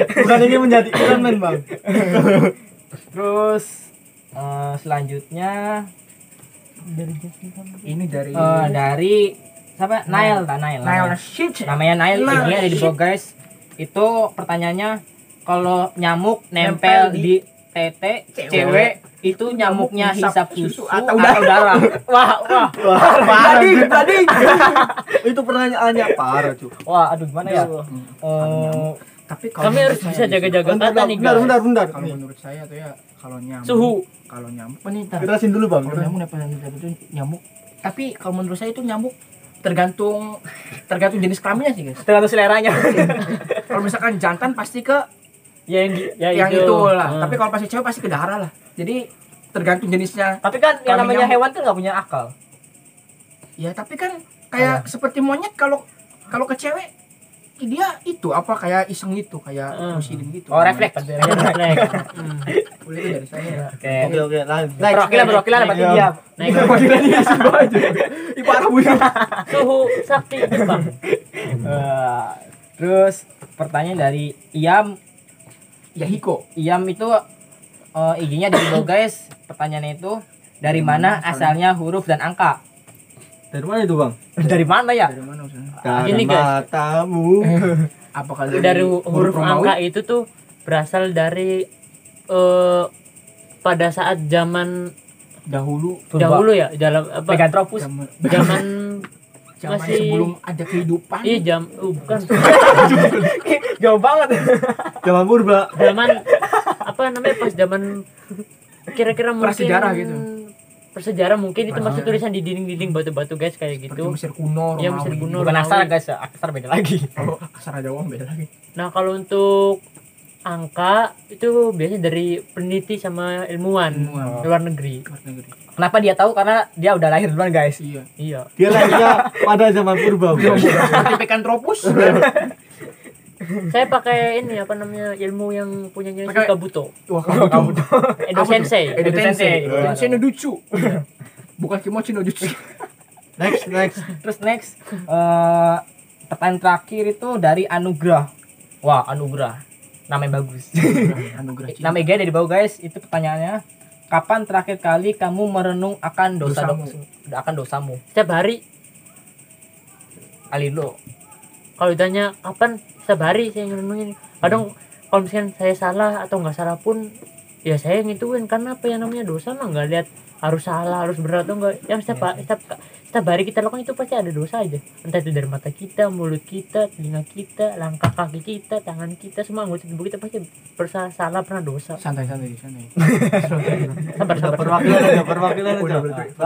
Speaker 4: Bukan ingin menjadi Iron Man, Bang.
Speaker 1: Terus selanjutnya
Speaker 2: Ini dari
Speaker 1: dari siapa? Nail.
Speaker 2: Nail shit.
Speaker 1: Namanya Nail,
Speaker 2: Nail,
Speaker 1: IG-nya ada di bawah guys. Itu pertanyaannya, kalau nyamuk nempel di tete cewek itu nyamuknya hisap susu atau darah? Wah.
Speaker 2: Bading.
Speaker 4: Itu pertanyaannya parah, Cuk.
Speaker 1: Wah, aduh gimana ya?
Speaker 2: Tapi kalau
Speaker 3: Kami harus
Speaker 2: menurut
Speaker 3: bisa
Speaker 2: saya,
Speaker 3: jaga-jaga kata nih guys.
Speaker 4: Bentar.
Speaker 2: kalau menurut saya tuh ya, kalau nyamuk
Speaker 3: Suhu.
Speaker 2: kalau nyamuk penita
Speaker 4: Jelasin dulu, Bang.
Speaker 2: kalau nyamuk itu nyamuk, tapi kalau menurut saya itu nyamuk tergantung jenis kelaminnya sih guys.
Speaker 1: Tergantung seleranya.
Speaker 2: Kalau misalkan jantan pasti ke
Speaker 3: yang
Speaker 2: itu lah, tapi kalau pasti cewek pasti ke darah lah. Jadi tergantung jenisnya.
Speaker 1: Tapi kan yang
Speaker 2: Kami
Speaker 1: namanya
Speaker 2: nyamuk.
Speaker 1: hewan kan nggak punya akal.
Speaker 2: Ya tapi kan kayak seperti monyet, kalau ke cewek dia itu apa kayak iseng gitu, kayak musidin gitu.
Speaker 1: Oh, refleks.
Speaker 2: Boleh itu dari saya.
Speaker 1: Oke.
Speaker 4: lanjut.
Speaker 1: Perwakilan apa
Speaker 4: Iya.
Speaker 1: dia?
Speaker 3: Naik
Speaker 2: Perwakilannya isi aja. Iparah bu.
Speaker 3: suhu sakti Jepang.
Speaker 1: Terus pertanyaan dari Iam
Speaker 2: Yahiko.
Speaker 1: itu IG-nya di bawah guys. Pertanyaannya itu, dari mana asalnya huruf dan angka?
Speaker 4: Dari mana itu, Bang?
Speaker 1: Dari mana ya?
Speaker 2: Dari mana usaha?
Speaker 4: Dari
Speaker 3: Gini, guys.
Speaker 4: matamu.
Speaker 2: Apakah
Speaker 3: Dari huruf
Speaker 2: Romawi?
Speaker 3: angka itu tuh berasal dari pada saat zaman
Speaker 2: dahulu
Speaker 3: ya, dalam apa?
Speaker 1: Megantropus.
Speaker 3: Zaman
Speaker 2: zaman
Speaker 3: masih-
Speaker 2: sebelum ada kehidupan.
Speaker 3: Iya, bukan.
Speaker 1: Jauh banget.
Speaker 4: Zaman purba.
Speaker 3: Zaman apa namanya, pas zaman kira-kira mungkin
Speaker 2: Prasejarah gitu.
Speaker 3: Prasejarah mungkin itu masih
Speaker 2: Prasejarah.
Speaker 3: tulisan di dinding-dinding batu-batu guys kayak
Speaker 2: Seperti
Speaker 3: gitu.
Speaker 2: Mesir kuno,
Speaker 3: Iya,
Speaker 2: Romawi.
Speaker 3: Mesir kuno.
Speaker 1: Bukan
Speaker 3: Romawi.
Speaker 1: aksara guys, aksara beda lagi.
Speaker 2: Oh, aksara Jawa beda lagi.
Speaker 3: Nah, kalau untuk angka itu biasanya dari peneliti sama ilmuwan
Speaker 2: Ilmuwan.
Speaker 3: luar negeri.
Speaker 2: Luar negeri.
Speaker 1: Kenapa dia tahu? Karena dia udah lahir duluan guys.
Speaker 2: Iya.
Speaker 3: Iya.
Speaker 4: Dia lahirnya pada zaman purba, Bang.
Speaker 2: Seperti Picanthropus.
Speaker 3: Saya pakai ini apa namanya, ilmu yang punyanya
Speaker 2: Pakai-
Speaker 3: Kabuto.
Speaker 2: Wah, kamu
Speaker 3: Edo Sensei.
Speaker 2: Edo Tensei.
Speaker 1: Edo
Speaker 2: Tensei no Jutsu. Bukan Kimochi no Jutsu.
Speaker 4: Next.
Speaker 1: Terus next, pertanyaan terakhir itu dari Anugrah. Wah, Anugrah. Namanya bagus.
Speaker 2: Anugerah cinta.
Speaker 1: Nama IG dari bawah guys. Itu pertanyaannya, kapan terakhir kali kamu merenung akan dosamu?
Speaker 3: Setiap hari.
Speaker 1: Ali lo.
Speaker 3: Kalau ditanya kapan, setiap hari saya ngerenungin. Kadang kalau misalkan saya salah atau nggak salah pun, ya saya ngituin. Karena apa yang namanya dosa mah nggak lihat harus salah, harus berat atau enggak. Yang setiap hari kita lakukan itu pasti ada dosa aja. Entah itu dari mata kita, mulut kita, telinga kita, langkah kaki kita, tangan kita, semua anggota tubuh kita pasti salah, pernah dosa.
Speaker 2: Santai.
Speaker 3: Sabar.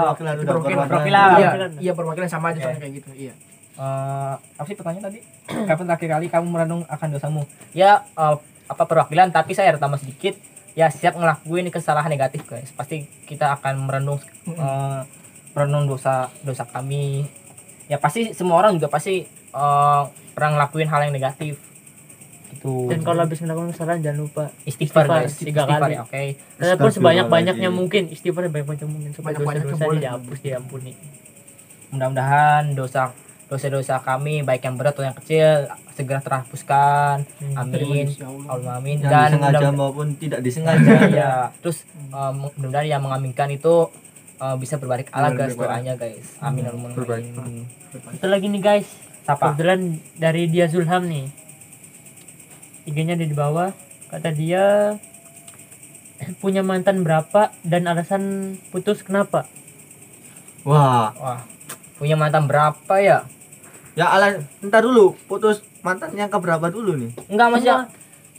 Speaker 4: Perwakilan aja.
Speaker 2: Iya, perwakilan sama aja soalnya kayak gitu. Iya.
Speaker 1: Apa sih pertanyaan tadi? Kapan terakhir kali kamu merenung akan dosamu? Ya, apa perwakilan, tapi saya tambah sedikit. Ya, siap ngelakuin kesalahan negatif guys. Pasti kita akan merenung dosa kami. Ya pasti semua orang juga pasti pernah ngelakuin hal yang negatif. Gitu.
Speaker 3: Dan kalau habis melakukan kesalahan jangan lupa
Speaker 1: Istighfar guys,
Speaker 3: 3 kali.
Speaker 1: ya, oke.
Speaker 3: Walaupun sebanyak-banyaknya mungkin, istighfar sebanyak-banyaknya mungkin supaya
Speaker 2: Banyak-banyaknya
Speaker 3: dosa-dosa
Speaker 2: boleh.
Speaker 3: dihapus, diampuni.
Speaker 1: Mudah-mudahan dosa-dosa kami baik yang berat atau yang kecil segera terhapuskan. Amin. Allahumma amin.
Speaker 4: Yang
Speaker 1: Dan
Speaker 4: disengaja maupun tidak disengaja.
Speaker 1: ya, terus mudah-mudahan yang mengaminkan itu bisa berbalik Allah guys, doanya guys. Amin Allahumma amin.
Speaker 3: Itu lagi nih guys,
Speaker 1: Siapa?
Speaker 3: kebetulan dari dia Zulham nih, IG-nya ada di bawah. Kata dia punya mantan berapa dan alasan putus kenapa?
Speaker 4: Wah,
Speaker 1: Punya mantan berapa ya?
Speaker 4: ya entar dulu, putus mantan yang keberapa dulu nih?
Speaker 1: Enggak maksudnya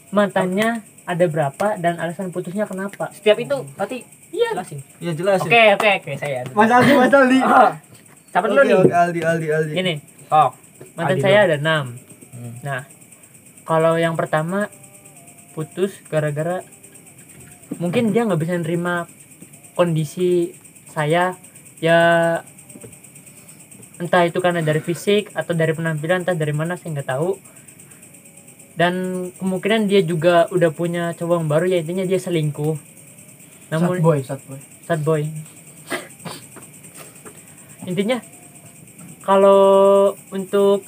Speaker 3: Mantannya ada berapa dan alasan putusnya kenapa?
Speaker 1: setiap itu berarti
Speaker 3: Iya.
Speaker 1: jelasin.
Speaker 4: Ya jelas.
Speaker 1: Oke, saya.
Speaker 4: Mas Aldi.
Speaker 1: Siapa dulu nih?
Speaker 4: Oke, Aldi.
Speaker 3: Ini
Speaker 1: Oh,
Speaker 3: mantan
Speaker 1: Aldi
Speaker 3: saya
Speaker 1: dulu.
Speaker 3: ada 6. Nah, kalau yang pertama putus gara-gara mungkin dia nggak bisa nerima kondisi saya, ya entah itu karena dari fisik atau dari penampilan, entah dari mana saya nggak tahu. Dan kemungkinan dia juga udah punya cowok yang baru, ya intinya dia selingkuh. Namun sad boy. Intinya kalau untuk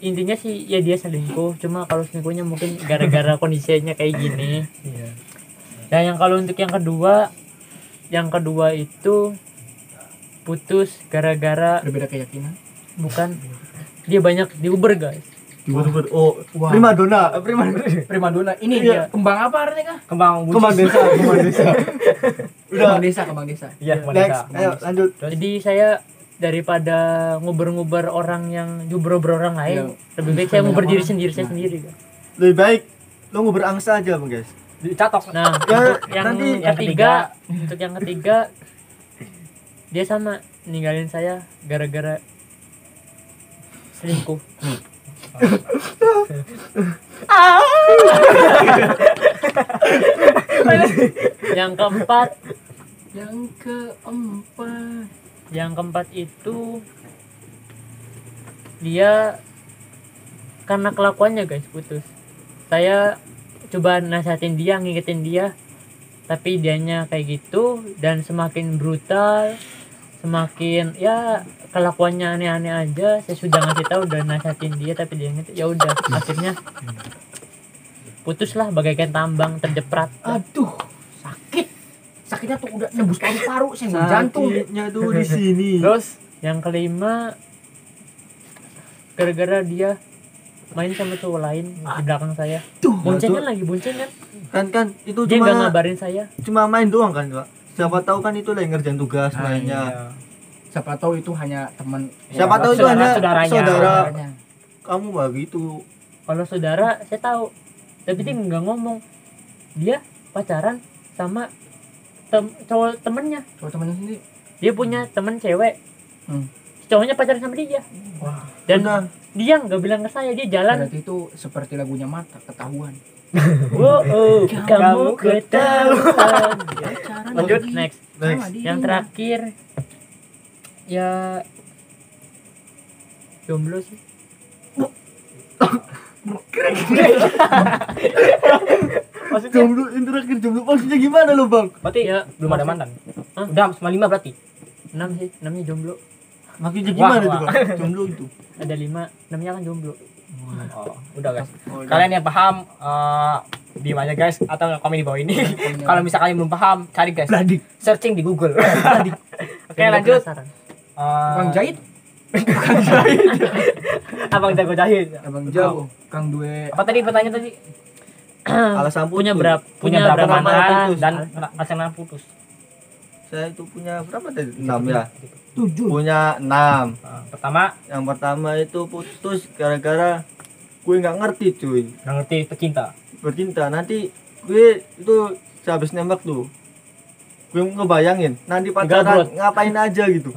Speaker 3: intinya sih ya dia selingkuh, cuma kalau selingkuhnya mungkin gara-gara kondisinya kayak gini. Dan yang kalau untuk yang kedua itu putus gara-gara
Speaker 2: Berbeda keyakinan.
Speaker 3: Bukan. Dia banyak di Uber, guys.
Speaker 4: Diuber oh
Speaker 2: Wah.
Speaker 4: primadona
Speaker 2: Primadona. Ini
Speaker 4: Iya.
Speaker 2: dia kembang apa artinya kah?
Speaker 1: Kembang
Speaker 4: kembang desa udah
Speaker 2: Kembang desa.
Speaker 1: Iya, kembang
Speaker 4: next
Speaker 1: desa.
Speaker 4: ayo lanjut
Speaker 3: Jadi saya daripada nguber-nguber orang yang jubro-jubro orang lain, lebih baik saya nguber diri sendiri saya sendiri, guys.
Speaker 4: lebih baik lo nguber angsa aja bang guys
Speaker 1: Dicatok.
Speaker 3: Nah,
Speaker 4: Ya,
Speaker 3: untuk yang
Speaker 4: nanti
Speaker 1: yang
Speaker 3: untuk yang ketiga dia sama ninggalin saya gara-gara selingkuh. Yang keempat, yang keempat itu dia karena kelakuannya guys putus. Saya coba nasihatin dia, ngingetin dia, tapi dianya kayak gitu dan semakin brutal, semakin ya kelakuannya aneh-aneh aja. Saya sudah ngasih tahu dan nasihatin dia tapi dia ngerti, ya udah akhirnya putuslah bagaikan tambang terjeprat.
Speaker 2: Aduh, sakit. Sakitnya tuh udah nembus paru-paru, senggol jantung.
Speaker 4: sakitnya tuh di sini
Speaker 1: Terus
Speaker 3: Yang kelima, gara-gara dia main sama cowok lain di belakang saya. Boncengan lagi, boncengan.
Speaker 4: kan itu
Speaker 3: Dia nggak
Speaker 4: cuma
Speaker 3: ngabarin saya.
Speaker 4: cuma main doang kan Kak? Siapa tahu kan itu lagi ngerjain tugas mainnya
Speaker 1: iya.
Speaker 2: Siapa tahu itu hanya teman.
Speaker 4: siapa tahu itu hanya
Speaker 1: saudaranya.
Speaker 4: saudara
Speaker 2: Saudaranya.
Speaker 4: kamu begitu
Speaker 3: Kalau saudara saya tahu, tapi dia nggak ngomong. Dia pacaran sama cowok temennya.
Speaker 2: Cowok temannya sendiri.
Speaker 3: Dia punya temen cewek. Cowoknya pacaran sama dia.
Speaker 2: Wah,
Speaker 3: Dan
Speaker 4: Benar.
Speaker 3: dia nggak bilang ke saya, dia jalan.
Speaker 2: berarti itu seperti lagunya Mata, ketahuan.
Speaker 3: Oh, kamu ketahuan.
Speaker 2: Pacaran
Speaker 3: Lanjut
Speaker 2: lagi
Speaker 3: next.
Speaker 2: sama dia.
Speaker 3: Yang terakhir ya jomblo sih.
Speaker 1: Maksudnya
Speaker 4: jomblo yang terakhir jomblo maksudnya gimana lo bang
Speaker 1: berarti
Speaker 3: Ya,
Speaker 1: belum ada mantan.
Speaker 3: Hah?
Speaker 1: Udah cuma 5 berarti.
Speaker 3: 6 sih, namanya jomblo.
Speaker 4: maksudnya gimana
Speaker 1: Wah,
Speaker 4: tuh
Speaker 1: wah.
Speaker 4: bang jomblo itu
Speaker 3: Ada 5, namanya kan jomblo.
Speaker 1: Oh, udah guys.
Speaker 4: Oh,
Speaker 1: Kalian yang paham diam aja guys atau komen di bawah ini. Kalau misalnya kalian belum paham, cari guys.
Speaker 2: Bladik.
Speaker 1: Searching di Google. Oke,
Speaker 3: Biar
Speaker 1: lanjut.
Speaker 3: penasaran.
Speaker 2: Bang Jahit,
Speaker 1: Abang jago jahit.
Speaker 2: Abang Jauh, Kang Due.
Speaker 1: Apa tadi pertanyaan tadi?
Speaker 4: alasan putus.
Speaker 3: Punya berapa mantan?
Speaker 1: dan pasangan putus.
Speaker 4: Saya itu punya berapa tadi 6 ya
Speaker 2: 7.
Speaker 4: punya 6
Speaker 1: Pertama,
Speaker 4: yang pertama itu putus gara-gara gue nggak ngerti cuy
Speaker 1: nggak ngerti pecinta.
Speaker 4: bercinta nanti gue itu sehabis nembak tuh gue ngebayangin nanti pacaran
Speaker 1: Gabrot.
Speaker 4: ngapain aja gitu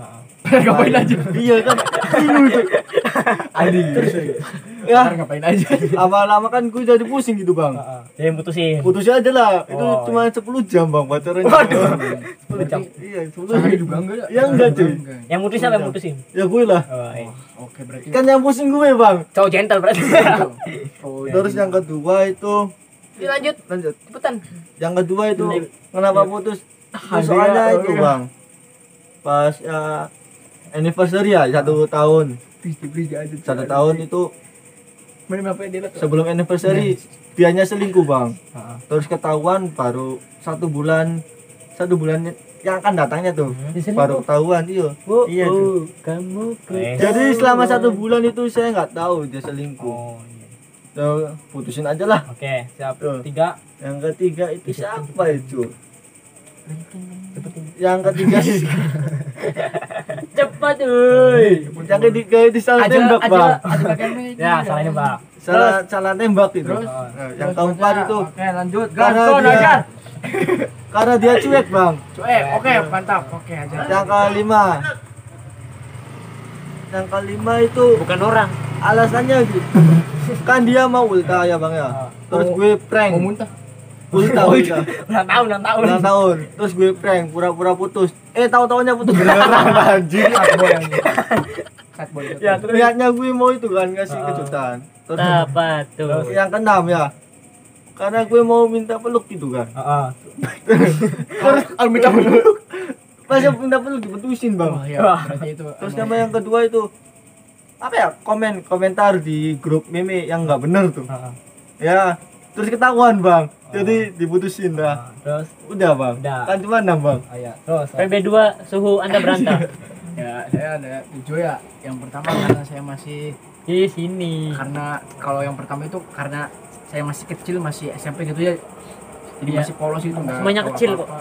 Speaker 2: Ngapain aja?
Speaker 4: iya kan bingung tuh
Speaker 2: Adi.
Speaker 4: ya
Speaker 2: Ngapain aja?
Speaker 4: lama-lama kan gue jadi pusing gitu bang
Speaker 1: Dia yang putusin.
Speaker 4: putusnya aja lah itu
Speaker 1: Oh,
Speaker 4: cuma 10 jam bang pacaran
Speaker 1: 10 jam.
Speaker 4: iya 10
Speaker 2: Sehari
Speaker 4: jam
Speaker 2: juga enggak ya?
Speaker 4: ya enggak cuy
Speaker 1: Yang putus siapa yang putusin?
Speaker 4: ya gue lah
Speaker 1: Oh, iya.
Speaker 2: Oke, berarti
Speaker 4: kan yang pusing gue bang
Speaker 1: Cowok gentle berarti.
Speaker 2: Oh,
Speaker 4: terus yang kedua itu
Speaker 1: Lanjut,
Speaker 4: lanjut
Speaker 1: cepetan.
Speaker 4: yang kedua itu kenapa putus itu soalnya itu bang pas anniversary ya 1 tahun
Speaker 2: Please aja.
Speaker 4: 1 tahun itu
Speaker 2: Mana apa dia?
Speaker 4: sebelum anniversary dianya selingkuh bang terus ketahuan baru 1 bulan yang akan datangnya tuh baru ketahuan iya iya tuh.
Speaker 3: Kamu
Speaker 4: Jadi selama 1 bulan itu saya nggak tahu dia selingkuh
Speaker 1: Oh, iya.
Speaker 4: Tuh, putusin aja lah
Speaker 1: Oke, siap.
Speaker 4: Tuh.
Speaker 1: 3.
Speaker 4: yang ketiga itu siapa itu yang ketiga
Speaker 3: cepat euy.
Speaker 4: yang ketiga itu salah tembak bang
Speaker 1: Ya, salahnya, Bang.
Speaker 4: salah tembak itu
Speaker 2: Terus?
Speaker 4: Nah, yang keempat itu
Speaker 2: Oke, lanjut.
Speaker 4: karena
Speaker 2: Gaskon
Speaker 4: dia
Speaker 2: aja.
Speaker 4: karena dia cuek bang
Speaker 2: Oke, mantap. Oke aja.
Speaker 4: yang kelima itu
Speaker 3: Bukan orang.
Speaker 4: alasannya gitu kan dia mau ulta ya bang ya terus gue prank
Speaker 2: Mau muntah.
Speaker 4: ulta
Speaker 1: Ulang tahun.
Speaker 4: ulang tahun terus gue prank pura-pura putus tahu-taunya putus beneran anjing
Speaker 2: Boy yang Sad boy.
Speaker 1: Ya, terus.
Speaker 4: niatnya gue mau itu kan kasih kejutan terus
Speaker 3: Apa tuh?
Speaker 4: yang keenam ya karena gue mau minta peluk gitu kan
Speaker 1: Heeh.
Speaker 4: terus minta peluk pas yang minta peluk diputusin bang
Speaker 2: Oh iya, berarti itu.
Speaker 4: terus sama yang kedua itu apa ya komentar di grup meme yang nggak bener tuh ya terus ketahuan bang jadi diputusin dah
Speaker 1: Terus
Speaker 4: udah bang
Speaker 1: Udah.
Speaker 4: kan cuma 6 bang
Speaker 1: iya. Terus.
Speaker 3: PB2 suhu Anda berantah.
Speaker 2: Ya, saya ada 7 ya. Yang pertama karena saya masih
Speaker 3: Di sini.
Speaker 2: karena kalau yang pertama itu karena saya masih kecil, masih SMP gitu ya. Jadi
Speaker 3: Iya.
Speaker 2: masih polos itu enggak.
Speaker 3: Semuanya
Speaker 2: tahu
Speaker 3: kecil
Speaker 2: apa-apa.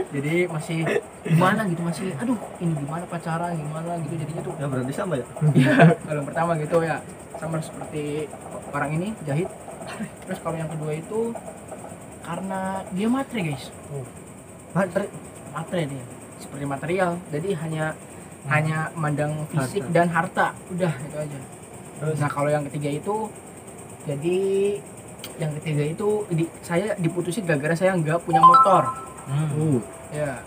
Speaker 2: Jadi masih gimana gitu, masih aduh, ini gimana pacaran, gimana gitu jadinya tuh.
Speaker 4: Ya berarti sama ya.
Speaker 2: Iya, kalau yang pertama gitu ya sama seperti orang ini Jahit. Terus kalau yang kedua itu karena dia matre guys,
Speaker 4: Matre.
Speaker 2: matre dia seperti material, jadi hanya mandang fisik dan harta, udah itu aja. Nah kalau yang ketiga itu jadi yang ketiga itu saya diputusin gara-gara saya nggak punya motor ya.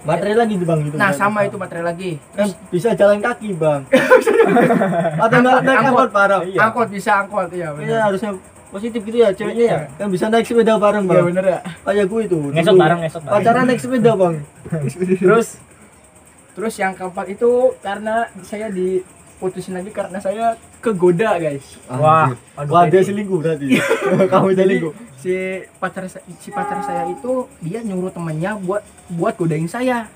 Speaker 4: Matre lagi tuh bang gitu.
Speaker 2: Nah
Speaker 4: berarti.
Speaker 2: sama itu matre lagi.
Speaker 4: Kan bisa jalan kaki bang. Atau naik angkot bareng.
Speaker 2: Angkot bisa angkot ya
Speaker 4: Iya
Speaker 2: benar.
Speaker 4: harusnya positif gitu ya ceweknya ya.
Speaker 2: Iya.
Speaker 4: Kan bisa naik sepeda bareng
Speaker 2: Iya
Speaker 4: bang.
Speaker 2: bener ya.
Speaker 4: Kayak gue itu.
Speaker 3: Ngesot
Speaker 4: dulu
Speaker 3: bareng, ngesot bareng.
Speaker 4: Pacaran naik sepeda bang.
Speaker 2: Terus yang keempat itu karena saya diputusin lagi karena saya kegoda guys.
Speaker 3: Wah,
Speaker 4: Wah dia selingkuh berarti. Kamu
Speaker 2: Jadi
Speaker 4: selingkuh.
Speaker 2: si pacar saya itu dia nyuruh temennya buat godain saya.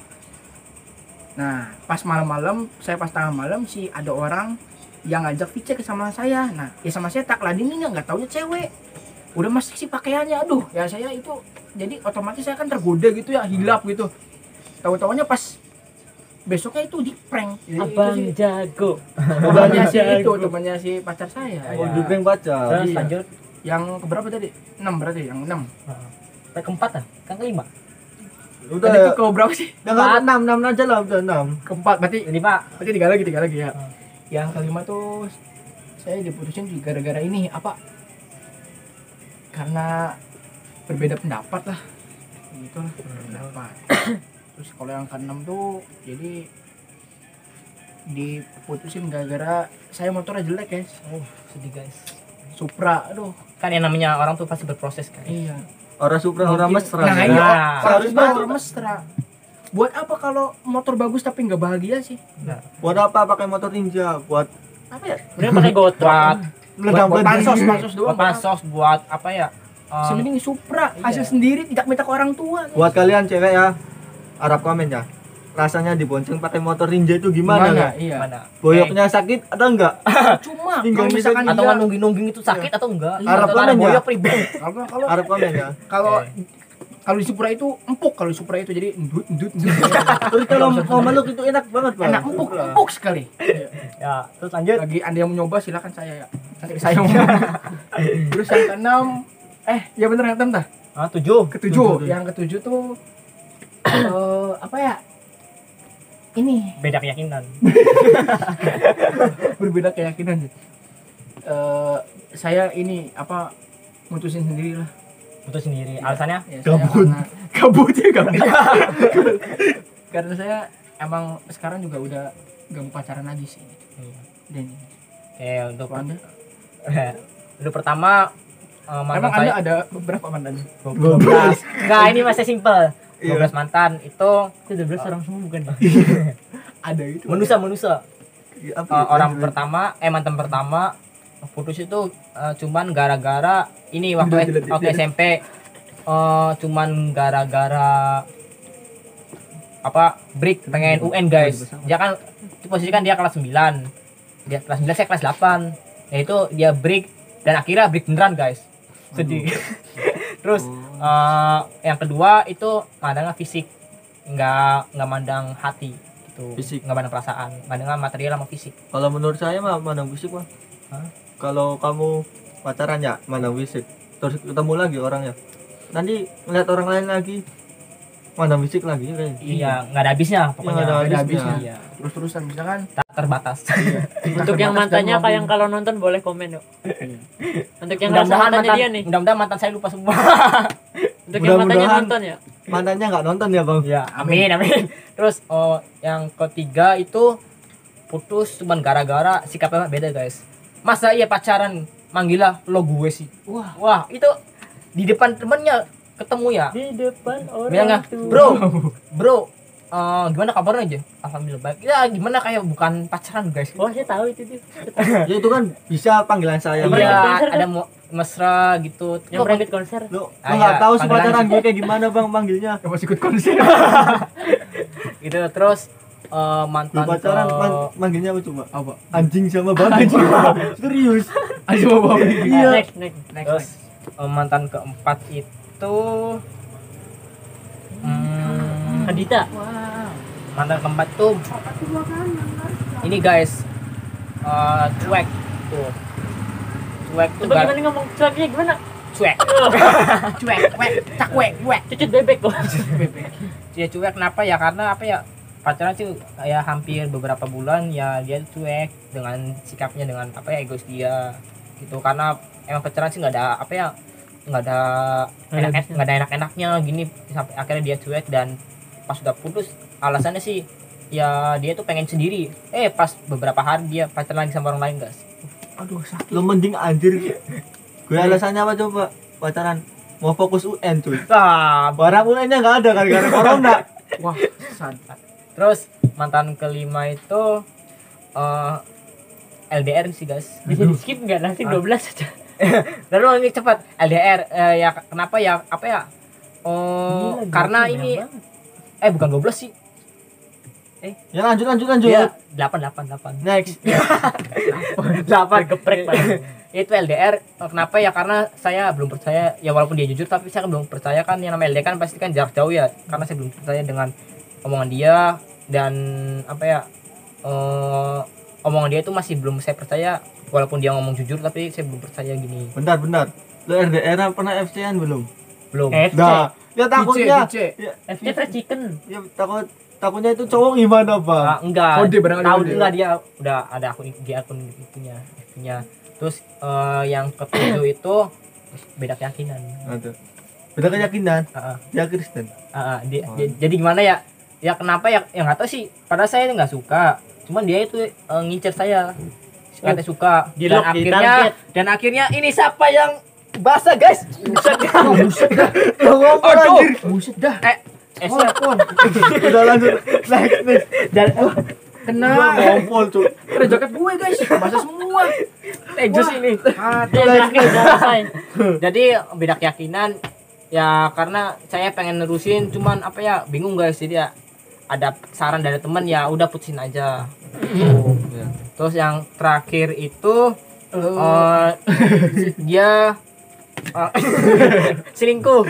Speaker 2: Nah pas malam-malam, saya pas tengah malam si ada orang yang ngajak VC sama saya. Nah ya sama saya tak ladininya, nggak taunya cewek. Udah masih si pakaiannya, aduh ya saya itu jadi otomatis saya kan tergoda gitu ya, hilap gitu. Tahu-taunya pas besoknya itu di prank. Jadi
Speaker 3: Abang
Speaker 2: itu sih
Speaker 3: jago.
Speaker 2: temannya si
Speaker 3: Jago.
Speaker 2: itu, temannya si pacar saya.
Speaker 4: Oh
Speaker 2: Ya.
Speaker 4: di prank pacar.
Speaker 3: Terus
Speaker 2: Iya.
Speaker 3: lanjut.
Speaker 2: Yang keberapa tadi? 6 berarti, yang 6.
Speaker 3: Sampai keempat ah, kan kelima.
Speaker 4: Udah
Speaker 2: Tadi
Speaker 4: ya.
Speaker 2: itu ke berapa sih?
Speaker 4: Jangan 6 aja lah udah 6.
Speaker 2: Keempat, berarti
Speaker 3: Ini Pak.
Speaker 2: berarti 3 lagi ya. Yang kelima tuh saya diputusin juga gara-gara ini apa? Karena berbeda pendapat lah. Gitu lah, pendapat. Terus kalau yang keenam tuh jadi diputusin gara-gara saya motornya jelek guys.
Speaker 3: Sedih guys.
Speaker 2: Supra, aduh.
Speaker 1: Kan yang namanya orang tuh pasti berproses kan.
Speaker 2: Iya.
Speaker 4: Orang Supra orang
Speaker 2: Mungkin-
Speaker 4: mesra.
Speaker 2: Nah,
Speaker 4: ya.
Speaker 2: iya.
Speaker 3: Nah,
Speaker 2: Harus
Speaker 4: harus
Speaker 2: motor mesra. Buat apa kalau motor bagus tapi nggak bahagia sih?
Speaker 4: Buat apa pakai motor ninja? Buat
Speaker 2: Apa ya?
Speaker 3: Udah pakai gotrok.
Speaker 1: Buat
Speaker 4: meledam
Speaker 2: Buat pansos doang.
Speaker 1: buat pansos, buat apa ya?
Speaker 2: Mending Supra, hasil
Speaker 1: iya.
Speaker 2: sendiri tidak minta ke orang tua.
Speaker 4: Buat kalian cewek ya, Arab komen ya. Rasanya dibonceng pakai motor ninja itu gimana ya?
Speaker 2: Iya.
Speaker 1: Mana?
Speaker 4: Boyoknya sakit atau enggak?
Speaker 2: Cuma
Speaker 4: Tinggal
Speaker 2: kalau misalkan
Speaker 1: Atau
Speaker 2: dia,
Speaker 1: nungging-nungging itu sakit atau enggak?
Speaker 4: Arab
Speaker 1: Atau
Speaker 4: komen
Speaker 1: ada
Speaker 4: ya?
Speaker 1: boyok pribadi.
Speaker 2: kalau
Speaker 4: Arab komen ya.
Speaker 2: kalau kalau di Supra itu empuk, kalau di Supra itu jadi endut.
Speaker 4: Terus kalau mau meluk itu enak banget, Bang.
Speaker 2: Enak empuk sekali.
Speaker 1: Ya, terus lanjut.
Speaker 2: Lagi Anda yang mau nyoba silakan saya ya. Nanti saya ngomong. Terus yang keenam, ya bener yang keenam dah.
Speaker 1: 7.
Speaker 2: Ketujuh, yang ketujuh tuh apa ya? Ini
Speaker 1: Beda keyakinan.
Speaker 2: berbeda keyakinan sih. Saya ini apa mutusin sendiri lah.
Speaker 1: Untuk sendiri. Alasannya?
Speaker 2: Ya, saya kabut ya kabut. Karena saya emang sekarang juga udah gak mau pacaran lagi sih. Dan
Speaker 1: Untuk
Speaker 2: Anda,
Speaker 1: untuk pertama
Speaker 2: emang
Speaker 1: mantan
Speaker 2: Anda
Speaker 1: saya
Speaker 2: ada beberapa mantan?
Speaker 1: 12. Enggak, ini masih simpel. 12 mantan itu
Speaker 3: Itu 12 orang semua bukan.
Speaker 2: Ada itu.
Speaker 1: manusia.
Speaker 4: Apa?
Speaker 1: Orang pertama, mantan pertama putus itu cuman gara-gara ini waktu SMP cuman gara-gara apa break pengen UN guys. Dia kan posisi kan dia kelas 9. Dia kelas 9, saya kelas 8. Ya itu dia break dan akhirnya break beneran guys. Sedih. Terus yang kedua itu mandangnya fisik. Enggak mandang hati gitu.
Speaker 4: Fisik.
Speaker 1: Enggak mandang perasaan, mandangnya material sama fisik.
Speaker 4: Kalau menurut saya mah mandang fisik, Bang.
Speaker 1: Hah?
Speaker 4: Kalau kamu pacaran ya mandang fisik. Terus ketemu lagi orangnya. Nanti ngeliat orang lain lagi mandang fisik lagi kayak.
Speaker 1: Iya, nggak ada habisnya pokoknya.
Speaker 4: Nggak ada
Speaker 2: Ada
Speaker 4: habisnya.
Speaker 2: habisnya.
Speaker 1: Iya.
Speaker 2: Terus-terusan misalkan
Speaker 1: Tak terbatas.
Speaker 3: Untuk yang mantannya kayak yang kalau nonton boleh komen yuk. Untuk yang rasa mantannya dia nih.
Speaker 1: Mudah-mudahan mantan saya lupa semua.
Speaker 3: Untuk yang mantannya
Speaker 4: Mudah-mudahan.
Speaker 3: nonton ya.
Speaker 4: Mantannya nggak nonton ya, Bang?
Speaker 1: Ya, amin. Terus yang ketiga itu putus cuman gara-gara sikapnya beda guys. Masa iya pacaran manggilnya lo gue sih. Wah, itu di depan temennya ketemu ya.
Speaker 3: Di depan
Speaker 1: Bilang
Speaker 3: orang
Speaker 1: nggak,
Speaker 3: tua.
Speaker 1: bro, gimana kabarnya aja? Alhamdulillah baik. Ya gimana kayak bukan pacaran guys.
Speaker 3: Oh, saya tahu itu tuh.
Speaker 4: Ya itu kan bisa panggilan saya. Bang.
Speaker 1: Iya, ada mesra gitu.
Speaker 3: Yang private konser.
Speaker 4: Lo
Speaker 1: Ah,
Speaker 4: nggak
Speaker 1: iya,
Speaker 4: tahu sih
Speaker 1: panggilan
Speaker 4: pacaran gue kayak gimana, Bang, panggilnya.
Speaker 2: yang masih ikut konser.
Speaker 1: Gitu terus mantan
Speaker 4: pacaran
Speaker 1: ke-
Speaker 4: manggilnya apa coba?
Speaker 2: Apa?
Speaker 4: Anjing sama babi. Serius.
Speaker 2: Ayo bawa.
Speaker 4: Iya.
Speaker 3: Next.
Speaker 1: terus mantan keempat itu
Speaker 3: Adita.
Speaker 1: mantan keempat tuh ini guys, cuek tuh. Cuek tuh
Speaker 3: Coba gimana ngomong cueknya gimana?
Speaker 1: cuek. Cuek.
Speaker 3: Cucut bebek kok.
Speaker 1: Dia cuek kenapa ya? Karena apa ya? Pacaran sih ya hampir beberapa bulan ya dia cuek dengan sikapnya, dengan apa ya, egois dia gitu. Karena emang pacaran sih nggak ada apa ya, nggak ada enak-enaknya gini, sampai akhirnya dia cuek. Dan pas sudah putus alasannya sih ya dia tuh pengen sendiri. Pas beberapa hari dia pacaran lagi sama orang lain guys.
Speaker 2: Aduh sakit.
Speaker 4: Lo mending anjir. Gue alasannya apa coba? Pacaran mau fokus UN cuy. Barang UN-nya nggak ada gara-gara corona.
Speaker 2: Wah, sad.
Speaker 1: Terus mantan kelima itu LDR sih guys.
Speaker 3: Bisa di skip nggak nanti 12 aja.
Speaker 1: Lalu ini cepat LDR ya kenapa ya, apa ya?
Speaker 3: Gila,
Speaker 1: Karena
Speaker 3: banyak
Speaker 1: ini
Speaker 3: banget.
Speaker 1: bukan 12 sih.
Speaker 4: Ya lanjut.
Speaker 1: Ya 8.
Speaker 4: Next.
Speaker 1: 8 geprek Pak. Itu LDR kenapa ya? Karena saya belum percaya ya, walaupun dia jujur tapi saya belum percaya kan, yang namanya LDR kan pasti kan jarak jauh ya. Karena saya belum percaya dengan omongan dia, dan apa ya, omongan dia itu masih belum saya percaya, walaupun dia ngomong jujur tapi saya belum percaya gini.
Speaker 4: Bentar. Lo RDR pernah FC-an belum?
Speaker 1: Belum.
Speaker 3: FC.
Speaker 4: Nah, ya takutnya.
Speaker 2: DJ.
Speaker 4: Ya,
Speaker 3: FC fried chicken.
Speaker 4: ya takutnya itu cowok gimana, Bang?
Speaker 1: Enggak.
Speaker 2: Kode barangkali
Speaker 1: Tahu
Speaker 2: kode.
Speaker 1: enggak, dia udah ada akun itunya. Terus yang ketujuh itu beda keyakinan.
Speaker 4: Ada. Beda keyakinan.
Speaker 1: Heeh.
Speaker 4: Dia Kristen.
Speaker 1: Jadi gimana ya? Ya kenapa ya? Ya nggak tahu sih. Padahal saya nggak suka. Cuman dia itu ngincer saya. Katanya suka.
Speaker 3: Di
Speaker 1: Dan
Speaker 3: lock, di
Speaker 1: akhirnya
Speaker 3: target.
Speaker 1: dan akhirnya ini siapa yang basah guys? Buset.
Speaker 4: Lo ngomong anjir.
Speaker 2: Buset dah.
Speaker 4: Telepon. Udah lanjut. Next.
Speaker 1: Dan
Speaker 2: Kena.
Speaker 4: Ngompol cuy.
Speaker 2: Kena jaket gue guys. Basah semua.
Speaker 1: jus ini.
Speaker 3: Dia terakhir udah selesai.
Speaker 1: Jadi beda keyakinan. Ya karena saya pengen nerusin, cuman apa ya, bingung guys. Jadi ya ada saran dari teman, ya udah putusin aja. Terus yang terakhir itu dia selingkuh.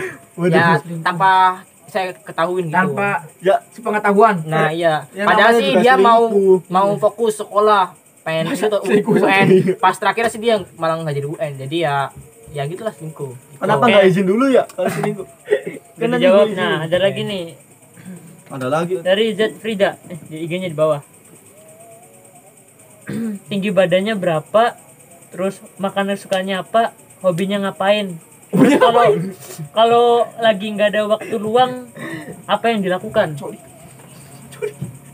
Speaker 1: Ya tanpa saya ketahuin gitu.
Speaker 2: Tanpa
Speaker 4: Ya,
Speaker 2: sepengetahuan.
Speaker 1: Nah iya.
Speaker 4: Ya,
Speaker 1: Padahal
Speaker 4: namanya
Speaker 1: sih
Speaker 4: juga
Speaker 1: dia
Speaker 4: selingkuh.
Speaker 1: mau fokus sekolah, pengen itu
Speaker 2: selingkuh
Speaker 1: UN. Pas terakhir sih dia malah nggak jadi UN. Jadi ya gitulah selingkuh.
Speaker 4: Kenapa
Speaker 3: Oke.
Speaker 4: nggak izin dulu ya kalau selingkuh?
Speaker 3: Udah
Speaker 4: nanti
Speaker 3: dijawab.
Speaker 4: gue izin.
Speaker 3: Nah, ada lagi nih
Speaker 4: Ada lagi.
Speaker 3: dari Z Frida. Di IG-nya di bawah. Tinggi badannya berapa? Terus makanan sukanya apa? Hobinya ngapain? Terus kalau lagi nggak ada waktu luang, apa yang dilakukan?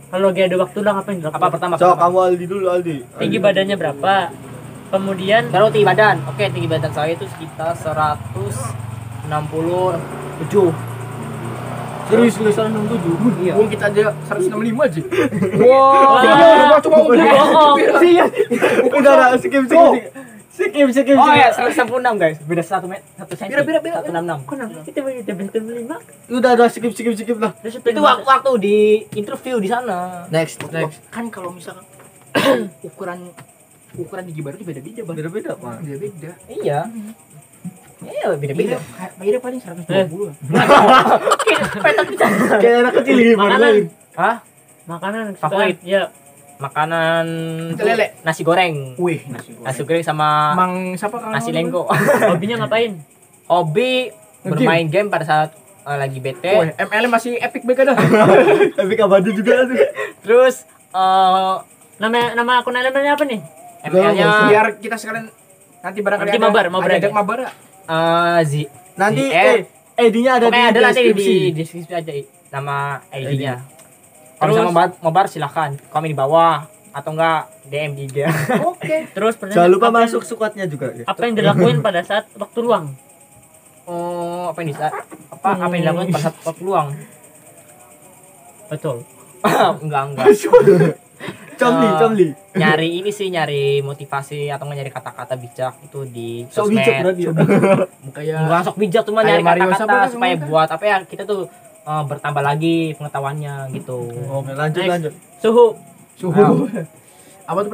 Speaker 3: Kalau lagi ada waktu luang, apa yang dilakukan?
Speaker 1: Apa pertama?
Speaker 4: Cok, kamu Aldi dulu, Aldi.
Speaker 3: Tinggi badannya berapa? Kemudian
Speaker 1: Baru tinggi badan. Oke, tinggi badan saya itu sekitar 167.
Speaker 2: Serius lu 167.
Speaker 1: Iya.
Speaker 2: Wong kita aja 165 aja.
Speaker 3: Wah,
Speaker 2: Coba
Speaker 3: bohong.
Speaker 4: Udah, skip.
Speaker 1: Oh ya, 166 guys. Beda 1 cm.
Speaker 2: Bira.
Speaker 1: 166.
Speaker 3: Kok namanya kita beda 5?
Speaker 4: Udah, skip lah.
Speaker 1: Itu waktu di interview di sana.
Speaker 2: Next. Kan kalau misalkan ukuran gigi baru itu beda-beda, Bang.
Speaker 4: Beda-beda, Pak.
Speaker 2: Beda-beda.
Speaker 1: Iya. Iya, beda-beda.
Speaker 2: Beda paling 120.
Speaker 4: Kayak anak kecil gimana?
Speaker 3: Makanan.
Speaker 1: Hah?
Speaker 3: Makanan
Speaker 1: Favorit?
Speaker 3: Ya,
Speaker 1: Makanan
Speaker 2: Pecel lele.
Speaker 1: nasi goreng.
Speaker 2: Wih,
Speaker 1: Nasi goreng sama
Speaker 2: Mang siapa kan?
Speaker 1: nasi lengko.
Speaker 3: hobinya ngapain?
Speaker 1: Hobi bermain game pada saat lagi bete.
Speaker 2: Wih, ML masih epic banget dah.
Speaker 4: Tapi abadi juga tuh.
Speaker 1: Terus
Speaker 3: Nama akun elemennya apa nih?
Speaker 1: ML-nya
Speaker 2: Biar kita sekalian nanti barangkali
Speaker 3: Nanti mabar ya?
Speaker 2: ada mabar.
Speaker 1: Z.
Speaker 4: Nanti
Speaker 1: ZR.
Speaker 4: ID-nya ada
Speaker 1: Pokoknya ada
Speaker 4: di
Speaker 1: nanti
Speaker 4: deskripsi.
Speaker 1: di deskripsi aja nama ID-nya. Kalau misalnya mabar silakan komen di bawah atau enggak DM di IG.
Speaker 2: Oke.
Speaker 3: Terus
Speaker 4: Jangan lupa
Speaker 3: apa yang-
Speaker 4: masuk squadnya juga ya.
Speaker 3: Apa yang dilakuin pada saat waktu luang?
Speaker 1: Oh, apa yang dilakukan pada saat waktu luang?
Speaker 3: Betul.
Speaker 1: enggak.
Speaker 4: Comli.
Speaker 1: Nyari motivasi atau nyari kata-kata bijak itu di
Speaker 4: Sok bijak
Speaker 1: sosmed.
Speaker 4: berarti ya.
Speaker 2: Kayak
Speaker 1: Bukan sok bijak, cuma
Speaker 2: Kayak
Speaker 1: nyari
Speaker 2: Mario
Speaker 1: kata-kata
Speaker 2: Sabah kan
Speaker 1: supaya
Speaker 2: ngomong kan?
Speaker 1: buat apa ya, kita tuh bertambah lagi pengetahuannya gitu.
Speaker 4: Oke, lanjut
Speaker 3: Next.
Speaker 4: lanjut.
Speaker 3: Suhu
Speaker 2: Suhu. Apa tuh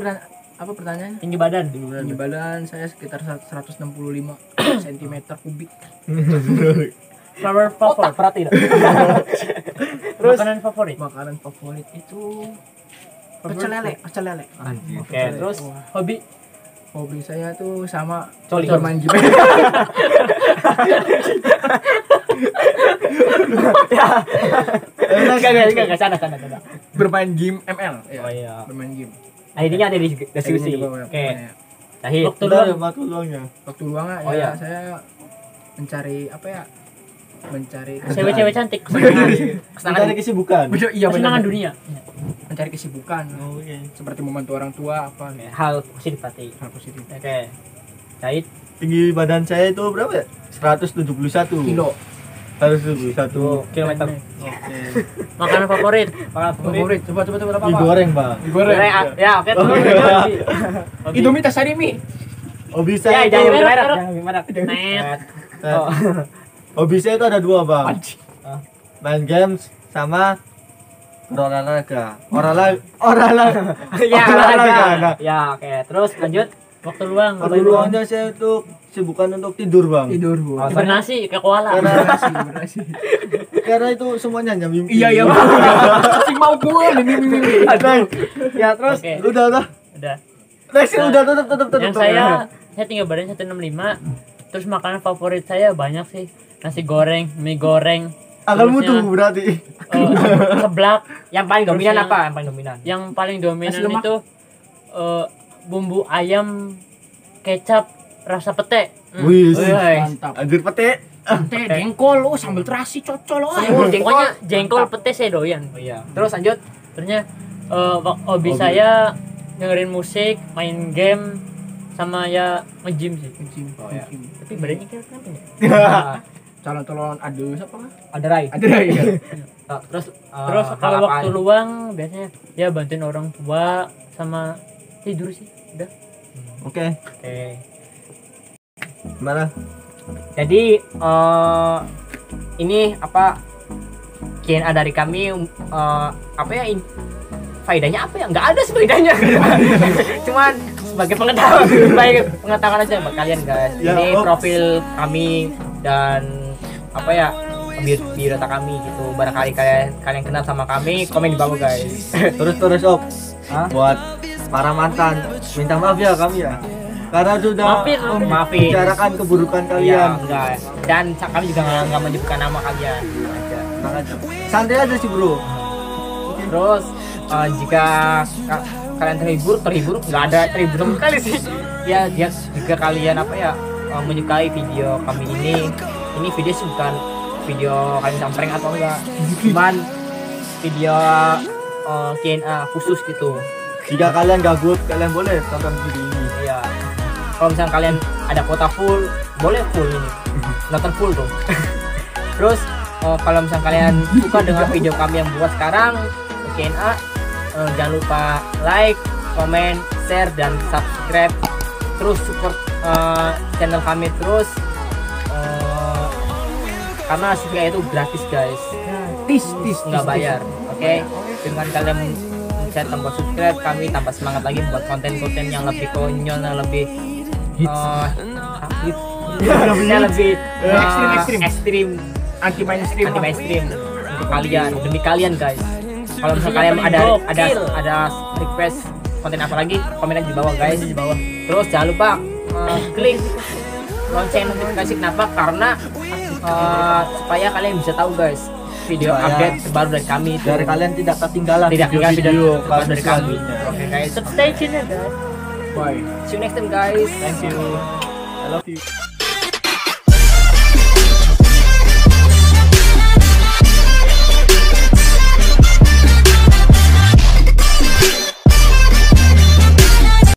Speaker 2: pertanyaannya?
Speaker 3: tinggi badan.
Speaker 2: Tinggi badan saya sekitar 165 cm kubik.
Speaker 3: Flower favorit.
Speaker 1: Berarti
Speaker 3: Terus makanan favorit.
Speaker 2: Makanan favorit itu pecel lele.
Speaker 1: Oke, terus
Speaker 3: Hobi.
Speaker 2: Hobi saya tuh sama
Speaker 1: Coli.
Speaker 2: bermain game.
Speaker 1: enggak sana.
Speaker 2: Bermain game ML. Ya,
Speaker 1: Oh iya.
Speaker 2: bermain game.
Speaker 1: Akhirnya ada di diskusi.
Speaker 2: Akhirnya di bawah.
Speaker 1: Oke.
Speaker 2: Ya.
Speaker 1: Cahit.
Speaker 3: Waktu
Speaker 4: Udah
Speaker 3: luang.
Speaker 4: waktu luangnya.
Speaker 2: Waktu luangnya
Speaker 1: Oh,
Speaker 2: ya
Speaker 1: iya.
Speaker 2: saya mencari apa ya? Mencari
Speaker 3: Cewek-cewek cantik.
Speaker 4: Mencari kesibukan.
Speaker 2: Iya
Speaker 3: Kesenangan
Speaker 2: benar.
Speaker 3: dunia.
Speaker 2: Mencari kesibukan.
Speaker 4: Oke.
Speaker 2: Seperti membantu orang tua apa
Speaker 1: Hal positif berarti.
Speaker 2: hal positif.
Speaker 1: Oke. Cahit.
Speaker 4: Tinggi badan saya itu berapa ya? 171
Speaker 2: Kilo
Speaker 4: 171
Speaker 1: Kilometer.
Speaker 4: Oke.
Speaker 3: Makanan favorit.
Speaker 1: Makanan favorit.
Speaker 2: favorit coba apa?
Speaker 4: Digoreng, Bang.
Speaker 2: Digoreng.
Speaker 1: Ya, oke.
Speaker 3: Hobi.
Speaker 2: Indomie Tasarimi.
Speaker 4: Hobi
Speaker 1: Ya,
Speaker 4: saya itu
Speaker 1: jangan
Speaker 3: merek,
Speaker 1: merek,
Speaker 3: merek.
Speaker 1: jangan merek.
Speaker 3: Net.
Speaker 1: Oh.
Speaker 4: hobi saya itu ada dua, Bang.
Speaker 1: Ah.
Speaker 4: Main games sama olahraga.
Speaker 1: Ya,
Speaker 4: Olahraga. Nah,
Speaker 1: Ya, oke. Terus lanjut.
Speaker 3: Waktu luang.
Speaker 4: waktu luangnya saya itu sibukan untuk tidur, Bang.
Speaker 2: Tidur Bu.
Speaker 1: Oh,
Speaker 3: Hibernasi kayak koala.
Speaker 2: Hibernasi.
Speaker 4: Karena itu semuanya hanya mimpi.
Speaker 2: Iya. Si mau gua mimpi.
Speaker 4: Ada.
Speaker 1: Ya, terus
Speaker 3: Oke.
Speaker 4: Udah.
Speaker 3: Udah.
Speaker 4: Next, udah tutup.
Speaker 3: Yang saya tinggal badan 165. Terus makanan favorit saya banyak sih. Nasi goreng, mie goreng,
Speaker 4: akan
Speaker 3: terusnya,
Speaker 4: mutu berarti.
Speaker 3: seblak.
Speaker 1: yang paling dominan
Speaker 3: Terus
Speaker 1: apa? Yang paling dominan.
Speaker 3: Yang paling dominan
Speaker 2: Nasi lemak.
Speaker 3: itu bumbu ayam kecap rasa pete.
Speaker 4: Wih,
Speaker 2: Mantap.
Speaker 4: anjir pete.
Speaker 2: Teh jengkol, sambal terasi cocol.
Speaker 3: Pokoknya jengkol pete saya doyan.
Speaker 1: Oh iya. Terus lanjut.
Speaker 3: Terusnya hobi saya dengerin musik, main game, sama ya nge-gym sih.
Speaker 1: Oh, iya.
Speaker 3: Tapi badannya kayak kenapa ya?
Speaker 2: Calon-calon ada siapa?
Speaker 1: Ada Rai.
Speaker 2: Ada ya.
Speaker 3: Terus
Speaker 1: hal
Speaker 3: kalau
Speaker 1: apa
Speaker 3: waktu
Speaker 1: aja?
Speaker 3: luang biasanya ya bantuin orang tua sama tidur sih. Udah.
Speaker 4: Oke,
Speaker 1: Oke.
Speaker 4: gimana?
Speaker 1: Jadi ini apa Q&A dari kami apa ya faedahnya apa ya? Nggak ada faedahnya. Cuman sebagai pengetahuan aja buat kalian guys.
Speaker 4: Ya,
Speaker 1: Ini
Speaker 4: oh.
Speaker 1: profil kami dan apa ya biodata kami gitu. Barangkali kalian kenal sama kami, komen di bawah guys.
Speaker 4: Terus Op.
Speaker 1: Hah?
Speaker 4: Buat para mantan, minta maaf ya kami ya. Karena sudah
Speaker 3: Maafin.
Speaker 4: membicarakan keburukan
Speaker 1: Iya,
Speaker 4: kalian.
Speaker 1: enggak. Dan kami juga nggak menyebutkan nama kalian. Aja.
Speaker 4: Makanya, santai aja sih, Bro.
Speaker 1: Terus jika kalian terhibur nggak ada terhibur sama sekali sih ya jika kalian apa ya menyukai video kami ini video sih bukan video kalian sampreng atau enggak, cuman video Q&A khusus gitu
Speaker 4: Jika kalian gabut, kalian boleh tonton video ini.
Speaker 1: ya. Kalau misalnya kalian ada kuota full boleh full ini nonton full tuh. Terus kalau misalnya kalian suka dengan video kami yang buat sekarang Q&A, jangan lupa like, komen, share, dan subscribe. Terus support channel kami terus karena subscribe itu gratis guys, nggak bayar. Oke. Dengan kalian mencet tombol subscribe, kami tambah semangat lagi buat konten-konten yang lebih konyol, yang lebih yang lebih ekstrim, anti mainstream untuk kalian, demi kalian guys. Kalau misalnya kalian ada request konten apa lagi, komen aja di bawah guys, di bawah. Terus jangan lupa klik lonceng notifikasi. Kenapa? Karena supaya kalian bisa tahu guys video update terbaru dari kami itu.
Speaker 4: Dari kalian tidak ketinggalan
Speaker 1: Video terbaru dari kami.
Speaker 4: selanjutnya.
Speaker 1: Oke guys,
Speaker 3: Stay tune ya guys.
Speaker 2: Bye.
Speaker 1: see you next time guys.
Speaker 4: Thank you. I love you.